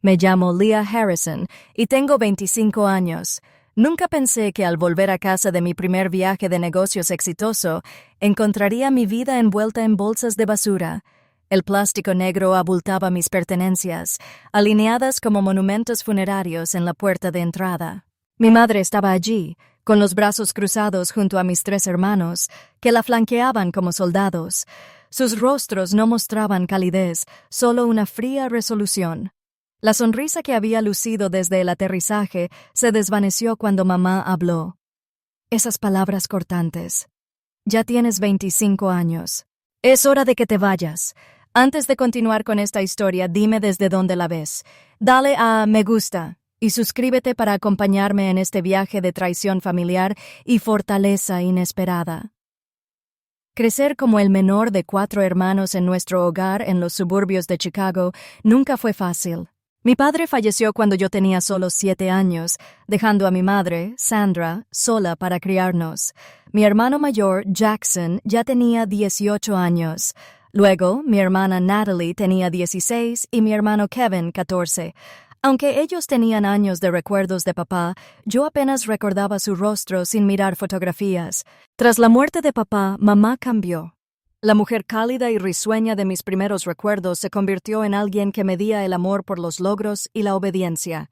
Me llamo Leah Harrison y tengo 25 años. Nunca pensé que al volver a casa de mi primer viaje de negocios exitoso, encontraría mi vida envuelta en bolsas de basura. El plástico negro abultaba mis pertenencias, alineadas como monumentos funerarios en la puerta de entrada. Mi madre estaba allí, con los brazos cruzados junto a mis 3 hermanos, que la flanqueaban como soldados. Sus rostros no mostraban calidez, solo una fría resolución. La sonrisa que había lucido desde el aterrizaje se desvaneció cuando mamá habló. Esas palabras cortantes. Ya tienes 25 años. Es hora de que te vayas. Antes de continuar con esta historia, dime desde dónde la ves. Dale a me gusta y suscríbete para acompañarme en este viaje de traición familiar y fortaleza inesperada. Crecer como el menor de 4 hermanos en nuestro hogar en los suburbios de Chicago nunca fue fácil. Mi padre falleció cuando yo tenía solo 7 años, dejando a mi madre, Sandra, sola para criarnos. Mi hermano mayor, Jackson, ya tenía 18 años. Luego, mi hermana Natalie tenía 16 y mi hermano Kevin 14. Aunque ellos tenían años de recuerdos de papá, yo apenas recordaba su rostro sin mirar fotografías. Tras la muerte de papá, mamá cambió. La mujer cálida y risueña de mis primeros recuerdos se convirtió en alguien que medía el amor por los logros y la obediencia.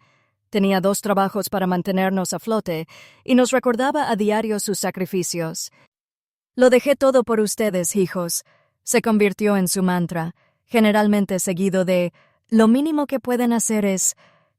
Tenía 2 trabajos para mantenernos a flote y nos recordaba a diario sus sacrificios. Lo dejé todo por ustedes, hijos. Se convirtió en su mantra, generalmente seguido de lo mínimo que pueden hacer es,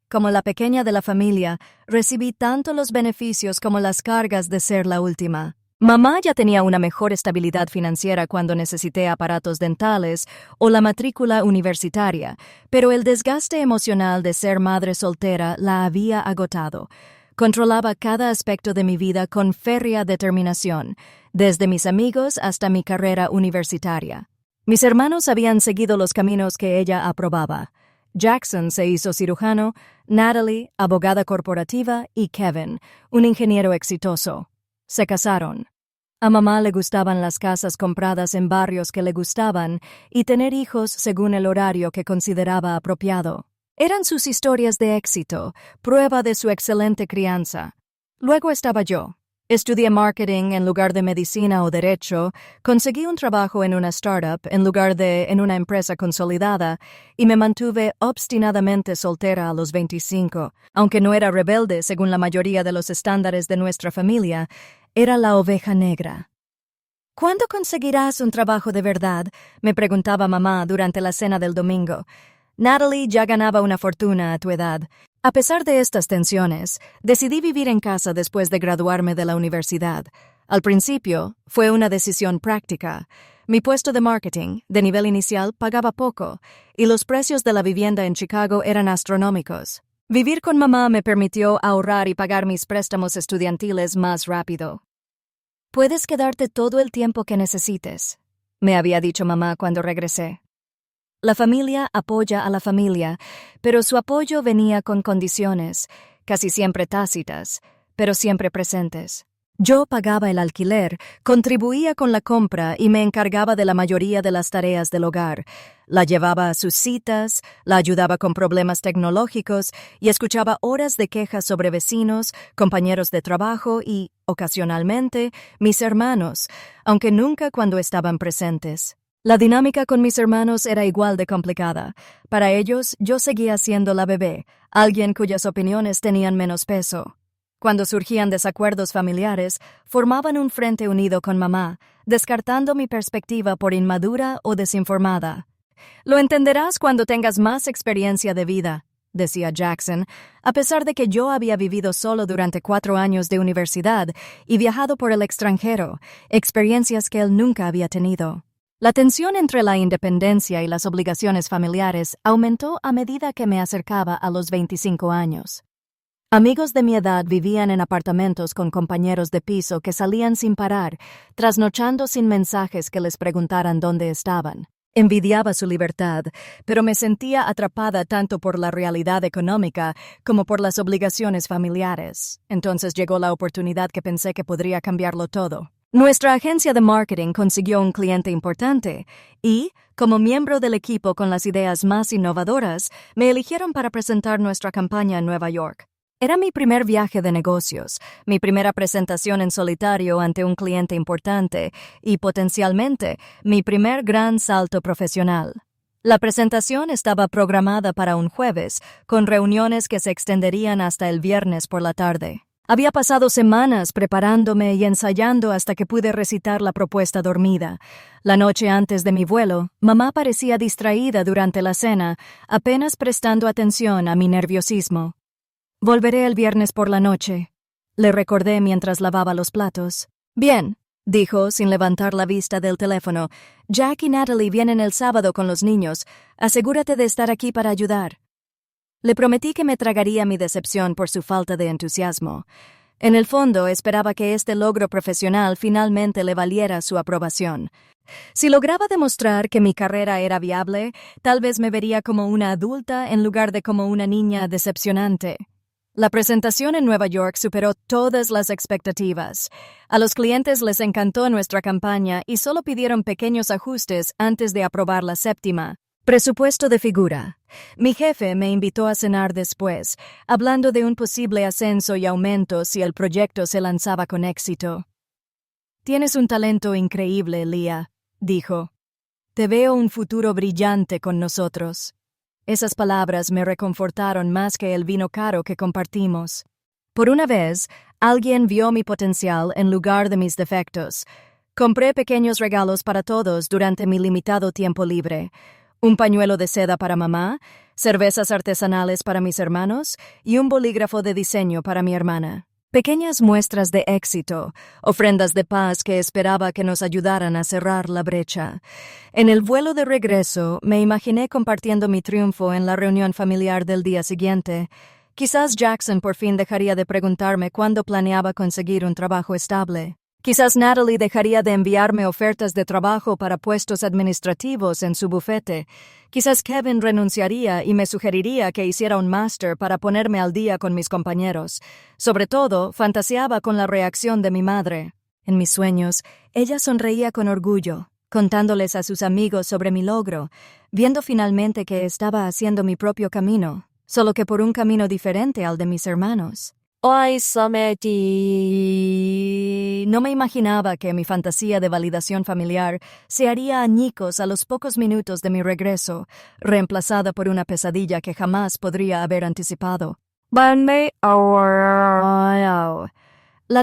como la pequeña de la familia, recibí tanto los beneficios como las cargas de ser la última. Mamá ya tenía una mejor estabilidad financiera cuando necesité aparatos dentales o la matrícula universitaria, pero el desgaste emocional de ser madre soltera la había agotado. Controlaba cada aspecto de mi vida con férrea determinación, desde mis amigos hasta mi carrera universitaria. Mis hermanos habían seguido los caminos que ella aprobaba. Jackson se hizo cirujano, Natalie, abogada corporativa, y Kevin, un ingeniero exitoso. Se casaron. A mamá le gustaban las casas compradas en barrios que le gustaban y tener hijos según el horario que consideraba apropiado. Eran sus historias de éxito, prueba de su excelente crianza. Luego estaba yo. Estudié marketing en lugar de medicina o derecho, conseguí un trabajo en una startup en lugar de en una empresa consolidada y me mantuve obstinadamente soltera a los 25. Aunque no era rebelde según la mayoría de los estándares de nuestra familia, era la oveja negra. ¿Cuándo conseguirás un trabajo de verdad?, me preguntaba mamá durante la cena del domingo. Natalie ya ganaba una fortuna a tu edad. A pesar de estas tensiones, decidí vivir en casa después de graduarme de la universidad. Al principio, fue una decisión práctica. Mi puesto de marketing, de nivel inicial, pagaba poco, y los precios de la vivienda en Chicago eran astronómicos. Vivir con mamá me permitió ahorrar y pagar mis préstamos estudiantiles más rápido. Puedes quedarte todo el tiempo que necesites, me había dicho mamá cuando regresé. La familia apoya a la familia, pero su apoyo venía con condiciones, casi siempre tácitas, pero siempre presentes. Yo pagaba el alquiler, contribuía con la compra y me encargaba de la mayoría de las tareas del hogar. La llevaba a sus citas, la ayudaba con problemas tecnológicos y escuchaba horas de quejas sobre vecinos, compañeros de trabajo y, ocasionalmente, mis hermanos, aunque nunca cuando estaban presentes. La dinámica con mis hermanos era igual de complicada. Para ellos, yo seguía siendo la bebé, alguien cuyas opiniones tenían menos peso. Cuando surgían desacuerdos familiares, formaban un frente unido con mamá, descartando mi perspectiva por inmadura o desinformada. Lo entenderás cuando tengas más experiencia de vida, decía Jackson, a pesar de que yo había vivido solo durante 4 años de universidad y viajado por el extranjero, experiencias que él nunca había tenido. La tensión entre la independencia y las obligaciones familiares aumentó a medida que me acercaba a los 25 años. Amigos de mi edad vivían en apartamentos con compañeros de piso que salían sin parar, trasnochando sin mensajes que les preguntaran dónde estaban. Envidiaba su libertad, pero me sentía atrapada tanto por la realidad económica como por las obligaciones familiares. Entonces llegó la oportunidad que pensé que podría cambiarlo todo. Nuestra agencia de marketing consiguió un cliente importante y, como miembro del equipo con las ideas más innovadoras, me eligieron para presentar nuestra campaña en Nueva York. Era mi primer viaje de negocios, mi primera presentación en solitario ante un cliente importante y, potencialmente, mi primer gran salto profesional. La presentación estaba programada para un jueves, con reuniones que se extenderían hasta el viernes por la tarde. Había pasado semanas preparándome y ensayando hasta que pude recitar la propuesta dormida. La noche antes de mi vuelo, mamá parecía distraída durante la cena, apenas prestando atención a mi nerviosismo. «Volveré el viernes por la noche», le recordé mientras lavaba los platos. «Bien», dijo sin levantar la vista del teléfono. «Jack y Natalie vienen el sábado con los niños. Asegúrate de estar aquí para ayudar». Le prometí que me tragaría mi decepción por su falta de entusiasmo. En el fondo, esperaba que este logro profesional finalmente le valiera su aprobación. Si lograba demostrar que mi carrera era viable, tal vez me vería como una adulta en lugar de como una niña decepcionante. La presentación en Nueva York superó todas las expectativas. A los clientes les encantó nuestra campaña y solo pidieron pequeños ajustes antes de aprobar la séptima. Presupuesto de figura. Mi jefe me invitó a cenar después, hablando de un posible ascenso y aumento si el proyecto se lanzaba con éxito. «Tienes un talento increíble, Leah», dijo. «Te veo un futuro brillante con nosotros». Esas palabras me reconfortaron más que el vino caro que compartimos. Por una vez, alguien vio mi potencial en lugar de mis defectos. Compré pequeños regalos para todos durante mi limitado tiempo libre. Un pañuelo de seda para mamá, cervezas artesanales para mis hermanos y un bolígrafo de diseño para mi hermana. Pequeñas muestras de éxito, ofrendas de paz que esperaba que nos ayudaran a cerrar la brecha. En el vuelo de regreso, me imaginé compartiendo mi triunfo en la reunión familiar del día siguiente. Quizás Jackson por fin dejaría de preguntarme cuándo planeaba conseguir un trabajo estable. Quizás Natalie dejaría de enviarme ofertas de trabajo para puestos administrativos en su bufete. Quizás Kevin renunciaría y me sugeriría que hiciera un máster para ponerme al día con mis compañeros. Sobre todo, fantaseaba con la reacción de mi madre. En mis sueños, ella sonreía con orgullo, contándoles a sus amigos sobre mi logro, viendo finalmente que estaba haciendo mi propio camino, solo que por un camino diferente al de mis hermanos. Ay, Sameti. No me imaginaba que mi fantasía de validación familiar se haría añicos a los pocos minutos de mi regreso, reemplazada por una pesadilla que jamás podría haber anticipado. La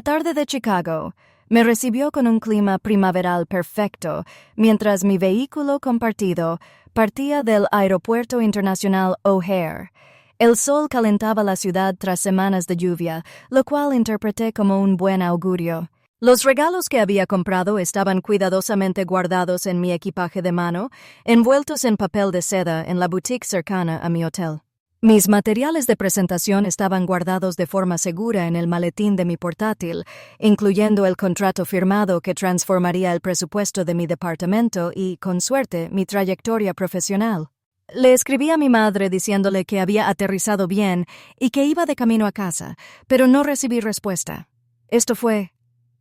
tarde de Chicago me recibió con un clima primaveral perfecto, mientras mi vehículo compartido partía del Aeropuerto Internacional O'Hare. El sol calentaba la ciudad tras semanas de lluvia, lo cual interpreté como un buen augurio. Los regalos que había comprado estaban cuidadosamente guardados en mi equipaje de mano, envueltos en papel de seda en la boutique cercana a mi hotel. Mis materiales de presentación estaban guardados de forma segura en el maletín de mi portátil, incluyendo el contrato firmado que transformaría el presupuesto de mi departamento y, con suerte, mi trayectoria profesional. Le escribí a mi madre diciéndole que había aterrizado bien y que iba de camino a casa, pero no recibí respuesta.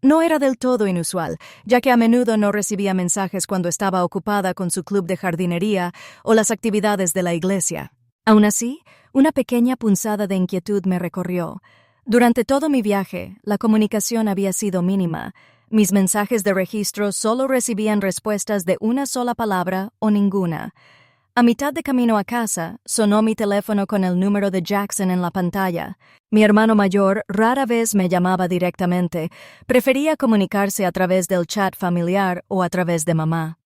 No era del todo inusual, ya que a menudo no recibía mensajes cuando estaba ocupada con su club de jardinería o las actividades de la iglesia. Aún así, una pequeña punzada de inquietud me recorrió. Durante todo mi viaje, la comunicación había sido mínima. Mis mensajes de registro solo recibían respuestas de una sola palabra o ninguna. A mitad de camino a casa, sonó mi teléfono con el número de Jackson en la pantalla. Mi hermano mayor rara vez me llamaba directamente. Prefería comunicarse a través del chat familiar o a través de mamá.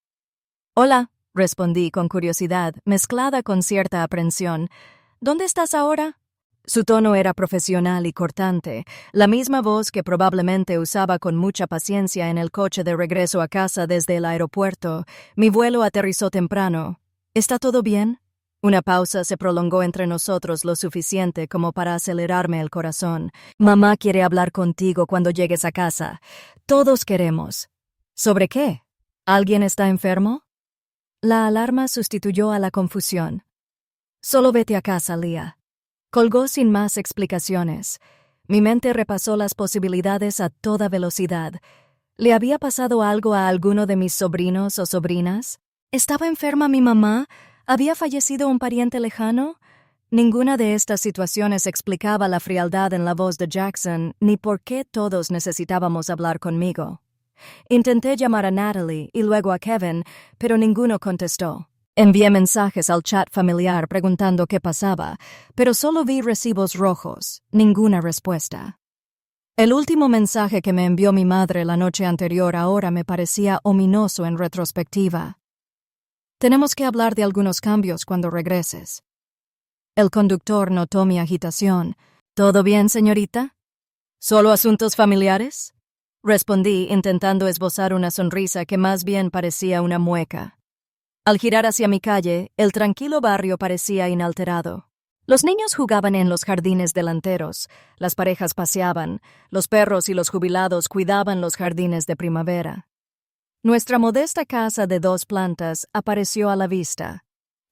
«Hola», respondí con curiosidad, mezclada con cierta aprensión. «¿Dónde estás ahora?» Su tono era profesional y cortante, la misma voz que probablemente usaba con mucha paciencia en el coche de regreso a casa desde el aeropuerto. Mi vuelo aterrizó temprano. «¿Está todo bien?» Una pausa se prolongó entre nosotros lo suficiente como para acelerarme el corazón. «Mamá quiere hablar contigo cuando llegues a casa. Todos queremos». «¿Sobre qué? ¿Alguien está enfermo?» La alarma sustituyó a la confusión. «Solo vete a casa, Leah». Colgó sin más explicaciones. Mi mente repasó las posibilidades a toda velocidad. ¿Le había pasado algo a alguno de mis sobrinos o sobrinas? ¿Estaba enferma mi mamá? ¿Había fallecido un pariente lejano? Ninguna de estas situaciones explicaba la frialdad en la voz de Jackson, ni por qué todos necesitábamos hablar conmigo. Intenté llamar a Natalie y luego a Kevin, pero ninguno contestó. Envié mensajes al chat familiar preguntando qué pasaba, pero solo vi recibos rojos, ninguna respuesta. El último mensaje que me envió mi madre la noche anterior ahora me parecía ominoso en retrospectiva. Tenemos que hablar de algunos cambios cuando regreses. El conductor notó mi agitación. ¿Todo bien, señorita? ¿Solo asuntos familiares? Respondí, intentando esbozar una sonrisa que más bien parecía una mueca. Al girar hacia mi calle, el tranquilo barrio parecía inalterado. Los niños jugaban en los jardines delanteros, las parejas paseaban, los perros y los jubilados cuidaban los jardines de primavera. Nuestra modesta casa de 2 plantas apareció a la vista.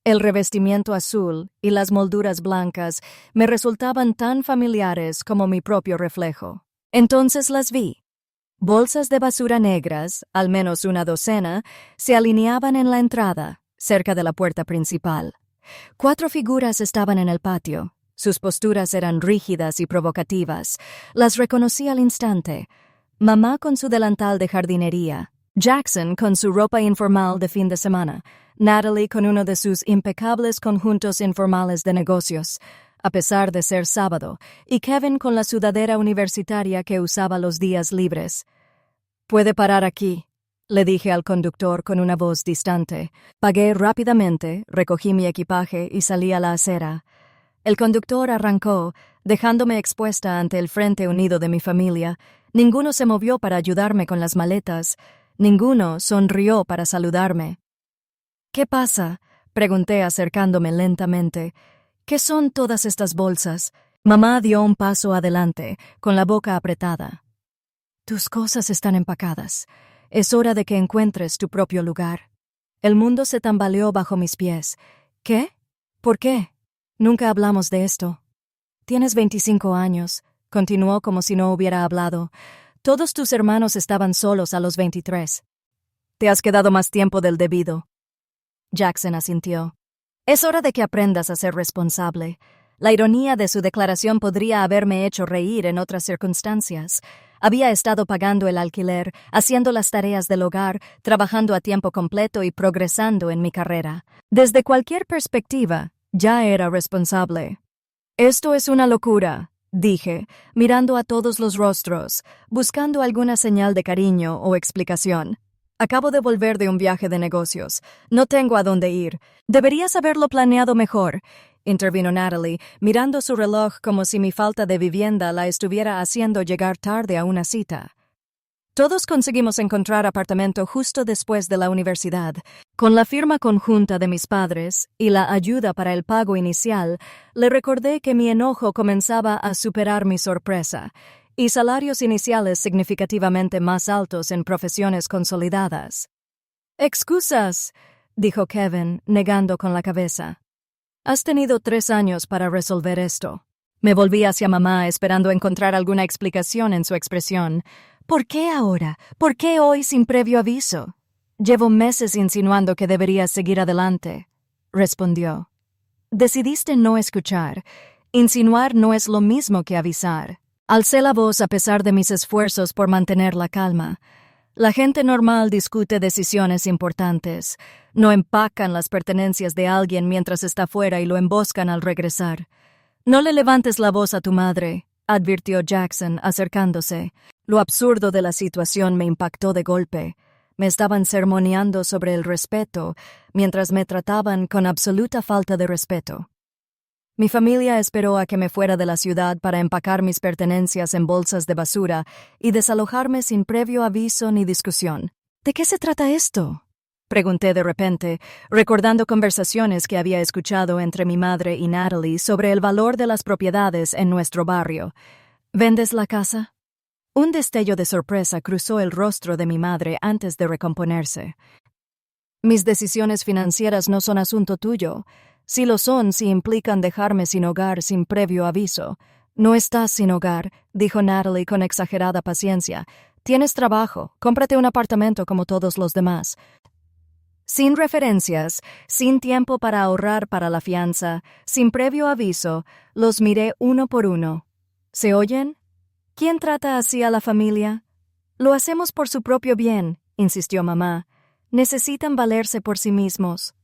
El revestimiento azul y las molduras blancas me resultaban tan familiares como mi propio reflejo. Entonces las vi. Bolsas de basura negras, al menos una docena, se alineaban en la entrada, cerca de la puerta principal. 4 figuras estaban en el patio. Sus posturas eran rígidas y provocativas. Las reconocí al instante. Mamá con su delantal de jardinería, Jackson con su ropa informal de fin de semana, Natalie con uno de sus impecables conjuntos informales de negocios, a pesar de ser sábado, y Kevin con la sudadera universitaria que usaba los días libres. «Puede parar aquí», le dije al conductor con una voz distante. Pagué rápidamente, recogí mi equipaje y salí a la acera. El conductor arrancó, dejándome expuesta ante el frente unido de mi familia. Ninguno se movió para ayudarme con las maletas. Ninguno sonrió para saludarme. «¿Qué pasa?», pregunté acercándome lentamente. «¿Qué son todas estas bolsas?». Mamá dio un paso adelante, con la boca apretada. «Tus cosas están empacadas. Es hora de que encuentres tu propio lugar». El mundo se tambaleó bajo mis pies. «¿Qué? ¿Por qué? Nunca hablamos de esto». «Tienes 25 años», continuó como si no hubiera hablado. «Todos tus hermanos estaban solos a los 23. Te has quedado más tiempo del debido». Jackson asintió. «Es hora de que aprendas a ser responsable». La ironía de su declaración podría haberme hecho reír en otras circunstancias. Había estado pagando el alquiler, haciendo las tareas del hogar, trabajando a tiempo completo y progresando en mi carrera. Desde cualquier perspectiva, ya era responsable. «Esto es una locura», dije, mirando a todos los rostros, buscando alguna señal de cariño o explicación. «Acabo de volver de un viaje de negocios. No tengo a dónde ir. Deberías haberlo planeado mejor», intervino Natalie, mirando su reloj como si mi falta de vivienda la estuviera haciendo llegar tarde a una cita. Todos conseguimos encontrar apartamento justo después de la universidad. Con la firma conjunta de mis padres y la ayuda para el pago inicial, le recordé que mi enojo comenzaba a superar mi sorpresa, y salarios iniciales significativamente más altos en profesiones consolidadas. «Excusas», dijo Kevin, negando con la cabeza. «Has tenido 3 años para resolver esto». Me volví hacia mamá esperando encontrar alguna explicación en su expresión. «¿Por qué ahora? ¿Por qué hoy sin previo aviso?» «Llevo meses insinuando que deberías seguir adelante», respondió. «Decidiste no escuchar. Insinuar no es lo mismo que avisar». Alcé la voz a pesar de mis esfuerzos por mantener la calma. La gente normal discute decisiones importantes. No empacan las pertenencias de alguien mientras está fuera y lo emboscan al regresar. «No le levantes la voz a tu madre», advirtió Jackson, acercándose. Lo absurdo de la situación me impactó de golpe. Me estaban sermoneando sobre el respeto, mientras me trataban con absoluta falta de respeto. Mi familia esperó a que me fuera de la ciudad para empacar mis pertenencias en bolsas de basura y desalojarme sin previo aviso ni discusión. «¿De qué se trata esto?», pregunté de repente, recordando conversaciones que había escuchado entre mi madre y Natalie sobre el valor de las propiedades en nuestro barrio. «¿Vendes la casa?». Un destello de sorpresa cruzó el rostro de mi madre antes de recomponerse. «Mis decisiones financieras no son asunto tuyo. Si lo son, si implican dejarme sin hogar sin previo aviso». «No estás sin hogar», dijo Natalie con exagerada paciencia. Tienes trabajo, cómprate un apartamento como todos los demás. Sin referencias, sin tiempo para ahorrar para la fianza, sin previo aviso, los miré uno por uno. ¿Se oyen? ¿Quién trata así a la familia? Lo hacemos por su propio bien, insistió mamá. Necesitan valerse por sí mismos.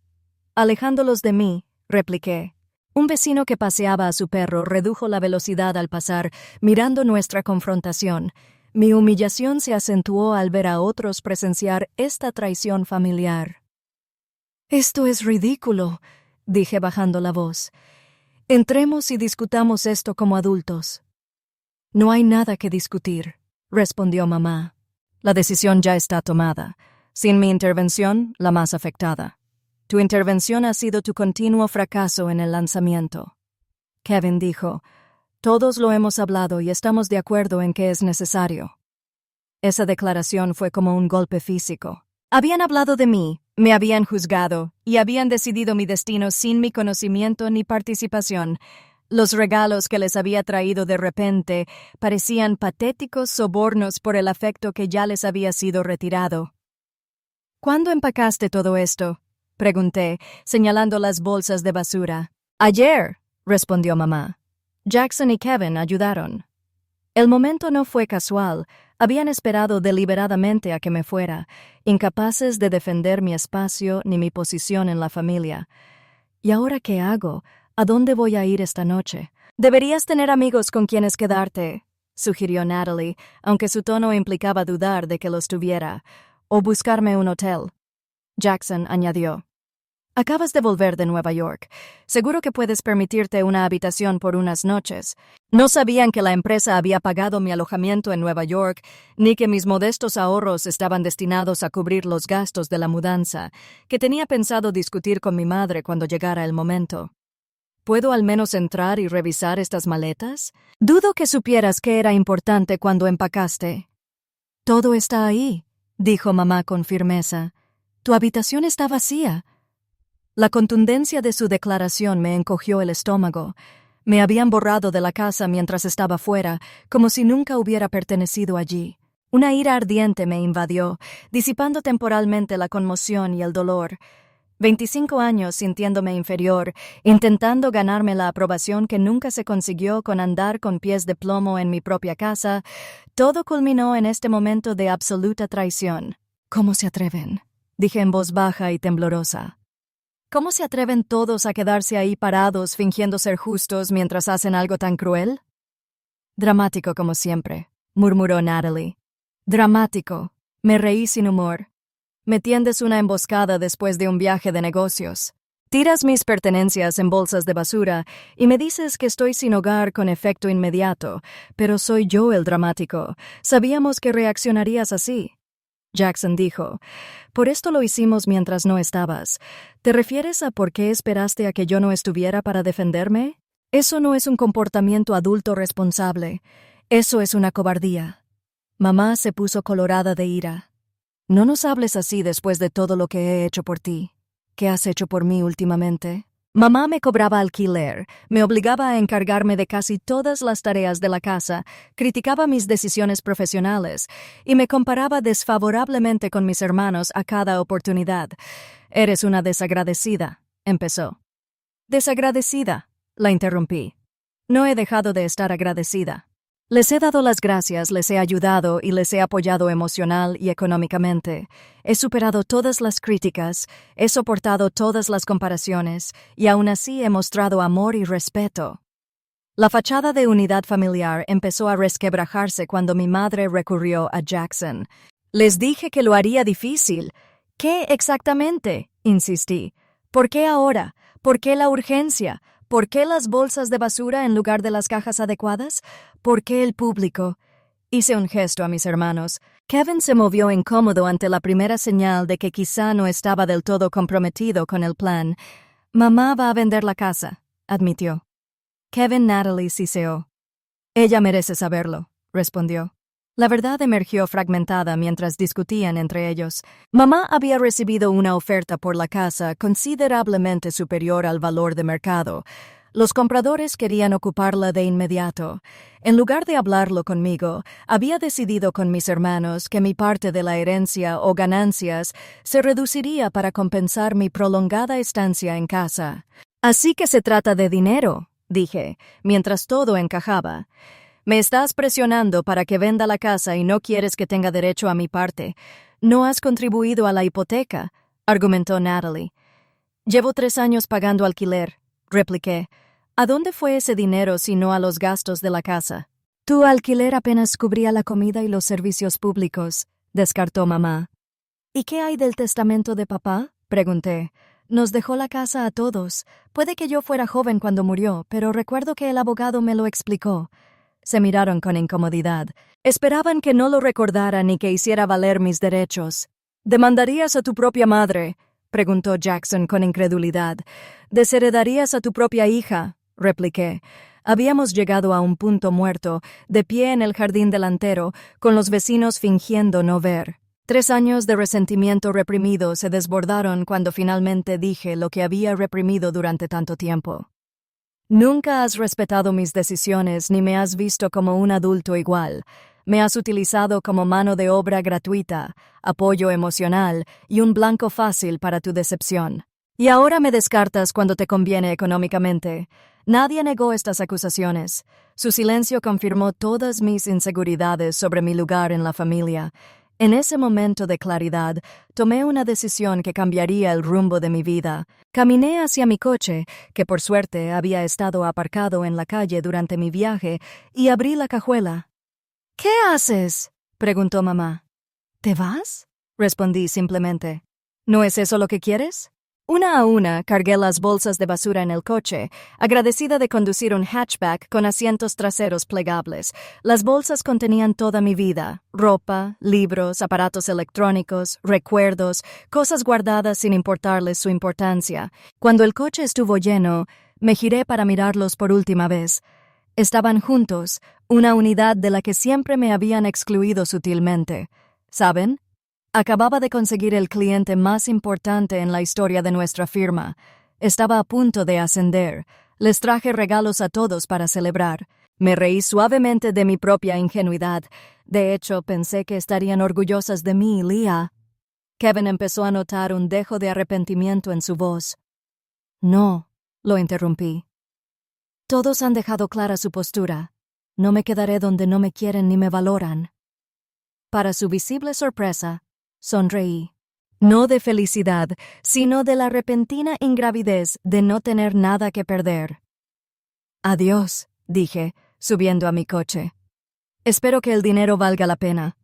Alejándolos de mí, repliqué. Un vecino que paseaba a su perro redujo la velocidad al pasar, mirando nuestra confrontación. Mi humillación se acentuó al ver a otros presenciar esta traición familiar. «Esto es ridículo», dije bajando la voz. «Entremos y discutamos esto como adultos». «No hay nada que discutir», respondió mamá. «La decisión ya está tomada. Sin mi intervención, la más afectada. Tu intervención ha sido tu continuo fracaso en el lanzamiento». Kevin dijo, «Todos lo hemos hablado y estamos de acuerdo en que es necesario». Esa declaración fue como un golpe físico. Habían hablado de mí, me habían juzgado y habían decidido mi destino sin mi conocimiento ni participación. Los regalos que les había traído de repente parecían patéticos sobornos por el afecto que ya les había sido retirado. «¿Cuándo empacaste todo esto?», pregunté, señalando las bolsas de basura. «Ayer», respondió mamá. Jackson y Kevin ayudaron. El momento no fue casual. Habían esperado deliberadamente a que me fuera, incapaces de defender mi espacio ni mi posición en la familia. ¿Y ahora qué hago? ¿A dónde voy a ir esta noche? «Deberías tener amigos con quienes quedarte», sugirió Natalie, aunque su tono implicaba dudar de que los tuviera. «O buscarme un hotel». Jackson añadió. «Acabas de volver de Nueva York. Seguro que puedes permitirte una habitación por unas noches. No sabían que la empresa había pagado mi alojamiento en Nueva York, ni que mis modestos ahorros estaban destinados a cubrir los gastos de la mudanza, que tenía pensado discutir con mi madre cuando llegara el momento. ¿Puedo al menos entrar y revisar estas maletas? Dudo que supieras que era importante cuando empacaste». «Todo está ahí», dijo mamá con firmeza. «Tu habitación está vacía». La contundencia de su declaración me encogió el estómago. Me habían borrado de la casa mientras estaba fuera, como si nunca hubiera pertenecido allí. Una ira ardiente me invadió, disipando temporalmente la conmoción y el dolor. 25 años sintiéndome inferior, intentando ganarme la aprobación que nunca se consiguió con andar con pies de plomo en mi propia casa, todo culminó en este momento de absoluta traición. «¿Cómo se atreven?», dije en voz baja y temblorosa. «¿Cómo se atreven todos a quedarse ahí parados fingiendo ser justos mientras hacen algo tan cruel?» «Dramático como siempre», murmuró Natalie. «Dramático». Me reí sin humor. «Me tiendes una emboscada después de un viaje de negocios. Tiras mis pertenencias en bolsas de basura y me dices que estoy sin hogar con efecto inmediato, pero soy yo el dramático. Sabíamos que reaccionarías así». Jackson dijo, «Por esto lo hicimos mientras no estabas. ¿Te refieres a por qué esperaste a que yo no estuviera para defenderme? Eso no es un comportamiento adulto responsable. Eso es una cobardía». Mamá se puso colorada de ira. «No nos hables así después de todo lo que he hecho por ti. ¿Qué has hecho por mí últimamente?» Mamá me cobraba alquiler, me obligaba a encargarme de casi todas las tareas de la casa, criticaba mis decisiones profesionales y me comparaba desfavorablemente con mis hermanos a cada oportunidad. «Eres una desagradecida», empezó. «¿Desagradecida?», la interrumpí. «No he dejado de estar agradecida. Les he dado las gracias, les he ayudado y les he apoyado emocional y económicamente. He superado todas las críticas, he soportado todas las comparaciones y aún así he mostrado amor y respeto». La fachada de unidad familiar empezó a resquebrajarse cuando mi madre recurrió a Jackson. «Les dije que lo haría difícil». «¿Qué exactamente?», insistí. «¿Por qué ahora? ¿Por qué la urgencia? ¿Por qué las bolsas de basura en lugar de las cajas adecuadas? ¿Por qué el público?» Hice un gesto a mis hermanos. Kevin se movió incómodo ante la primera señal de que quizá no estaba del todo comprometido con el plan. «Mamá va a vender la casa», admitió. Natalie siseó. «Ella merece saberlo», respondió. La verdad emergió fragmentada mientras discutían entre ellos. Mamá había recibido una oferta por la casa considerablemente superior al valor de mercado. Los compradores querían ocuparla de inmediato. En lugar de hablarlo conmigo, había decidido con mis hermanos que mi parte de la herencia o ganancias se reduciría para compensar mi prolongada estancia en casa. Así que se trata de dinero, dije, mientras todo encajaba. Me estás presionando para que venda la casa y no quieres que tenga derecho a mi parte. No has contribuido a la hipoteca, argumentó Natalie. Llevo 3 años pagando alquiler, repliqué. ¿A dónde fue ese dinero si no a los gastos de la casa? Tu alquiler apenas cubría la comida y los servicios públicos, descartó mamá. ¿Y qué hay del testamento de papá?, pregunté. Nos dejó la casa a todos. Puede que yo fuera joven cuando murió, pero recuerdo que el abogado me lo explicó. Se miraron con incomodidad. Esperaban que no lo recordara ni que hiciera valer mis derechos. ¿Demandarías a tu propia madre?, preguntó Jackson con incredulidad. ¿Desheredarías a tu propia hija?, repliqué. Habíamos llegado a un punto muerto, de pie en el jardín delantero, con los vecinos fingiendo no ver. 3 años de resentimiento reprimido se desbordaron cuando finalmente dije lo que había reprimido durante tanto tiempo. Nunca has respetado mis decisiones ni me has visto como un adulto igual. Me has utilizado como mano de obra gratuita, apoyo emocional y un blanco fácil para tu decepción. Y ahora me descartas cuando te conviene económicamente. Nadie negó estas acusaciones. Su silencio confirmó todas mis inseguridades sobre mi lugar en la familia. En ese momento de claridad, tomé una decisión que cambiaría el rumbo de mi vida. Caminé hacia mi coche, que por suerte había estado aparcado en la calle durante mi viaje, y abrí la cajuela. ¿Qué haces?, preguntó mamá. ¿Te vas?, respondí simplemente. ¿No es eso lo que quieres? Una a una cargué las bolsas de basura en el coche, agradecida de conducir un hatchback con asientos traseros plegables. Las bolsas contenían toda mi vida: ropa, libros, aparatos electrónicos, recuerdos, cosas guardadas sin importarles su importancia. Cuando el coche estuvo lleno, me giré para mirarlos por última vez. Estaban juntos, una unidad de la que siempre me habían excluido sutilmente. ¿Saben? Acababa de conseguir el cliente más importante en la historia de nuestra firma. Estaba a punto de ascender. Les traje regalos a todos para celebrar. Me reí suavemente de mi propia ingenuidad. De hecho, pensé que estarían orgullosas de mí, Leah. Kevin empezó a notar un dejo de arrepentimiento en su voz. No, lo interrumpí. Todos han dejado clara su postura. No me quedaré donde no me quieren ni me valoran. Para su visible sorpresa, sonreí. No de felicidad, sino de la repentina ingravidez de no tener nada que perder. Adiós, dije, subiendo a mi coche. Espero que el dinero valga la pena.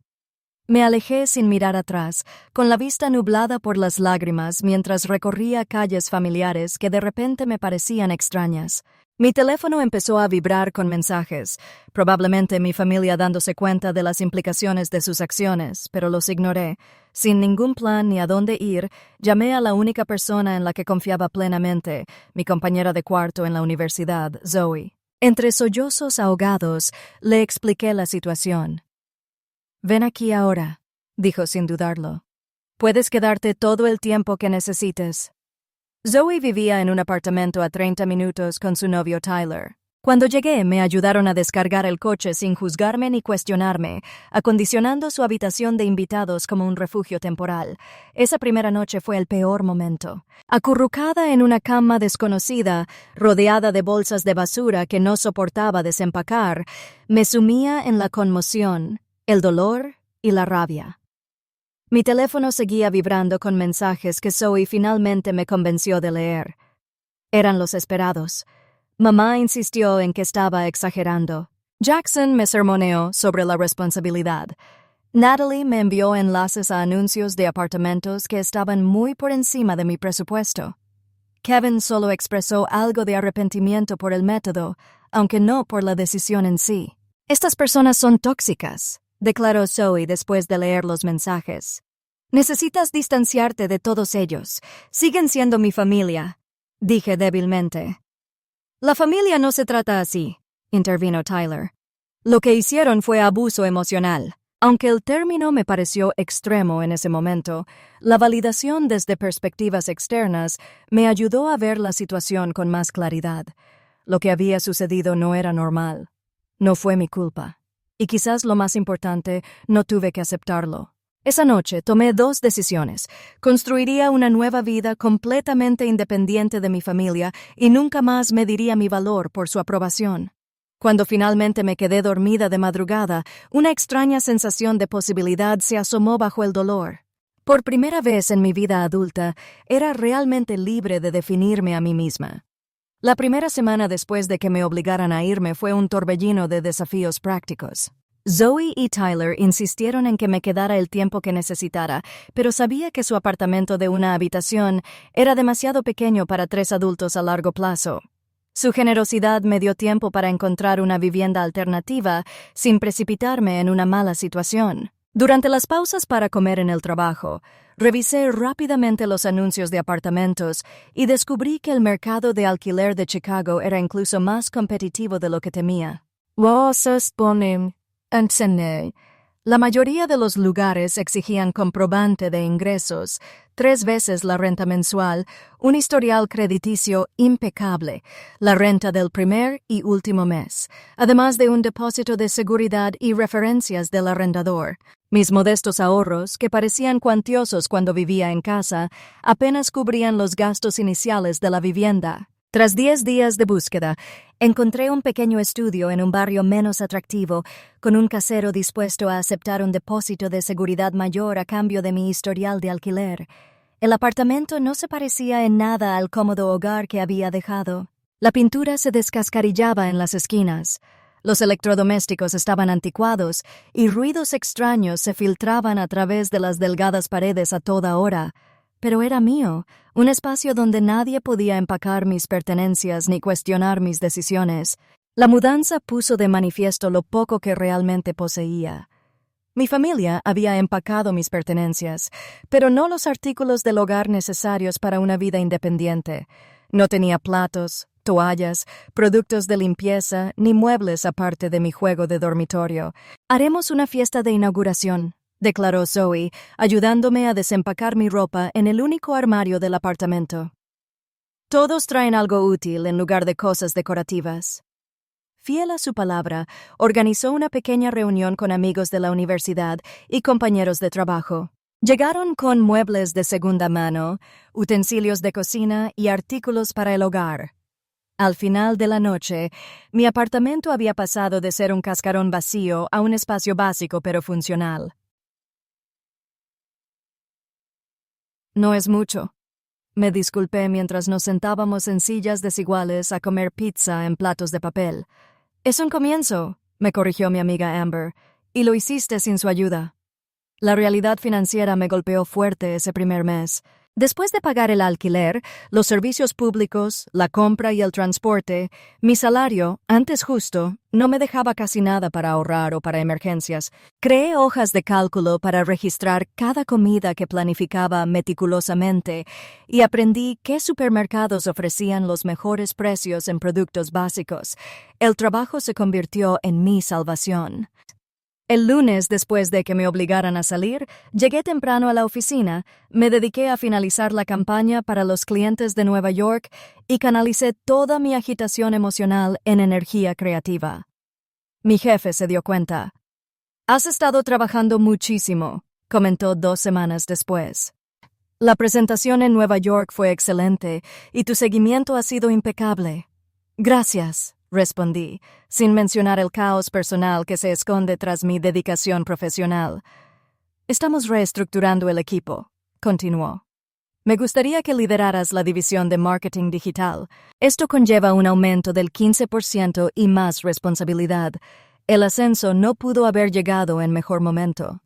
Me alejé sin mirar atrás, con la vista nublada por las lágrimas mientras recorría calles familiares que de repente me parecían extrañas. Mi teléfono empezó a vibrar con mensajes, probablemente mi familia dándose cuenta de las implicaciones de sus acciones, pero los ignoré. Sin ningún plan ni a dónde ir, llamé a la única persona en la que confiaba plenamente, mi compañera de cuarto en la universidad, Zoe. Entre sollozos ahogados, le expliqué la situación. «Ven aquí ahora», dijo sin dudarlo. «Puedes quedarte todo el tiempo que necesites». Zoe vivía en un apartamento a 30 minutos con su novio Tyler. Cuando llegué, me ayudaron a descargar el coche sin juzgarme ni cuestionarme, acondicionando su habitación de invitados como un refugio temporal. Esa primera noche fue el peor momento. Acurrucada en una cama desconocida, rodeada de bolsas de basura que no soportaba desempacar, me sumía en la conmoción, el dolor y la rabia. Mi teléfono seguía vibrando con mensajes que Zoe finalmente me convenció de leer. Eran los esperados. Mamá insistió en que estaba exagerando. Jackson me sermoneó sobre la responsabilidad. Natalie me envió enlaces a anuncios de apartamentos que estaban muy por encima de mi presupuesto. Kevin solo expresó algo de arrepentimiento por el método, aunque no por la decisión en sí. «Estas personas son tóxicas», declaró Zoe después de leer los mensajes. «Necesitas distanciarte de todos ellos. Siguen siendo mi familia», dije débilmente. «La familia no se trata así», intervino Tyler. «Lo que hicieron fue abuso emocional». Aunque el término me pareció extremo en ese momento, la validación desde perspectivas externas me ayudó a ver la situación con más claridad. Lo que había sucedido no era normal. No fue mi culpa. Y quizás lo más importante, no tuve que aceptarlo. Esa noche tomé 2 decisiones. Construiría una nueva vida completamente independiente de mi familia y nunca más mediría mi valor por su aprobación. Cuando finalmente me quedé dormida de madrugada, una extraña sensación de posibilidad se asomó bajo el dolor. Por primera vez en mi vida adulta, era realmente libre de definirme a mí misma. La primera semana después de que me obligaran a irme fue un torbellino de desafíos prácticos. Zoe y Tyler insistieron en que me quedara el tiempo que necesitara, pero sabía que su apartamento de una habitación era demasiado pequeño para 3 adultos a largo plazo. Su generosidad me dio tiempo para encontrar una vivienda alternativa sin precipitarme en una mala situación. Durante las pausas para comer en el trabajo, revisé rápidamente los anuncios de apartamentos y descubrí que el mercado de alquiler de Chicago era incluso más competitivo de lo que temía. La mayoría de los lugares exigían comprobante de ingresos, 3 veces la renta mensual, un historial crediticio impecable, la renta del primer y último mes, además de un depósito de seguridad y referencias del arrendador. Mis modestos ahorros, que parecían cuantiosos cuando vivía en casa, apenas cubrían los gastos iniciales de la vivienda. Tras 10 días de búsqueda, encontré un pequeño estudio en un barrio menos atractivo, con un casero dispuesto a aceptar un depósito de seguridad mayor a cambio de mi historial de alquiler. El apartamento no se parecía en nada al cómodo hogar que había dejado. La pintura se descascarillaba en las esquinas. Los electrodomésticos estaban anticuados y ruidos extraños se filtraban a través de las delgadas paredes a toda hora. Pero era mío, un espacio donde nadie podía empacar mis pertenencias ni cuestionar mis decisiones. La mudanza puso de manifiesto lo poco que realmente poseía. Mi familia había empacado mis pertenencias, pero no los artículos del hogar necesarios para una vida independiente. No tenía platos, toallas, productos de limpieza, ni muebles aparte de mi juego de dormitorio. «Haremos una fiesta de inauguración», declaró Zoe, ayudándome a desempacar mi ropa en el único armario del apartamento. Todos traen algo útil en lugar de cosas decorativas. Fiel a su palabra, organizó una pequeña reunión con amigos de la universidad y compañeros de trabajo. Llegaron con muebles de segunda mano, utensilios de cocina y artículos para el hogar. Al final de la noche, mi apartamento había pasado de ser un cascarón vacío a un espacio básico pero funcional. No es mucho. Me disculpé mientras nos sentábamos en sillas desiguales a comer pizza en platos de papel. «Es un comienzo», me corrigió mi amiga Amber, «y lo hiciste sin su ayuda». La realidad financiera me golpeó fuerte ese primer mes. Después de pagar el alquiler, los servicios públicos, la compra y el transporte, mi salario, antes justo, no me dejaba casi nada para ahorrar o para emergencias. Creé hojas de cálculo para registrar cada comida que planificaba meticulosamente y aprendí qué supermercados ofrecían los mejores precios en productos básicos. El trabajo se convirtió en mi salvación. El lunes, después de que me obligaran a salir, llegué temprano a la oficina, me dediqué a finalizar la campaña para los clientes de Nueva York y canalicé toda mi agitación emocional en energía creativa. Mi jefe se dio cuenta. «Has estado trabajando muchísimo», comentó 2 semanas después. «La presentación en Nueva York fue excelente y tu seguimiento ha sido impecable». «Gracias», respondí, sin mencionar el caos personal que se esconde tras mi dedicación profesional. «Estamos reestructurando el equipo», continuó. «Me gustaría que lideraras la división de marketing digital. Esto conlleva un aumento del 15% y más responsabilidad. El ascenso no pudo haber llegado en mejor momento.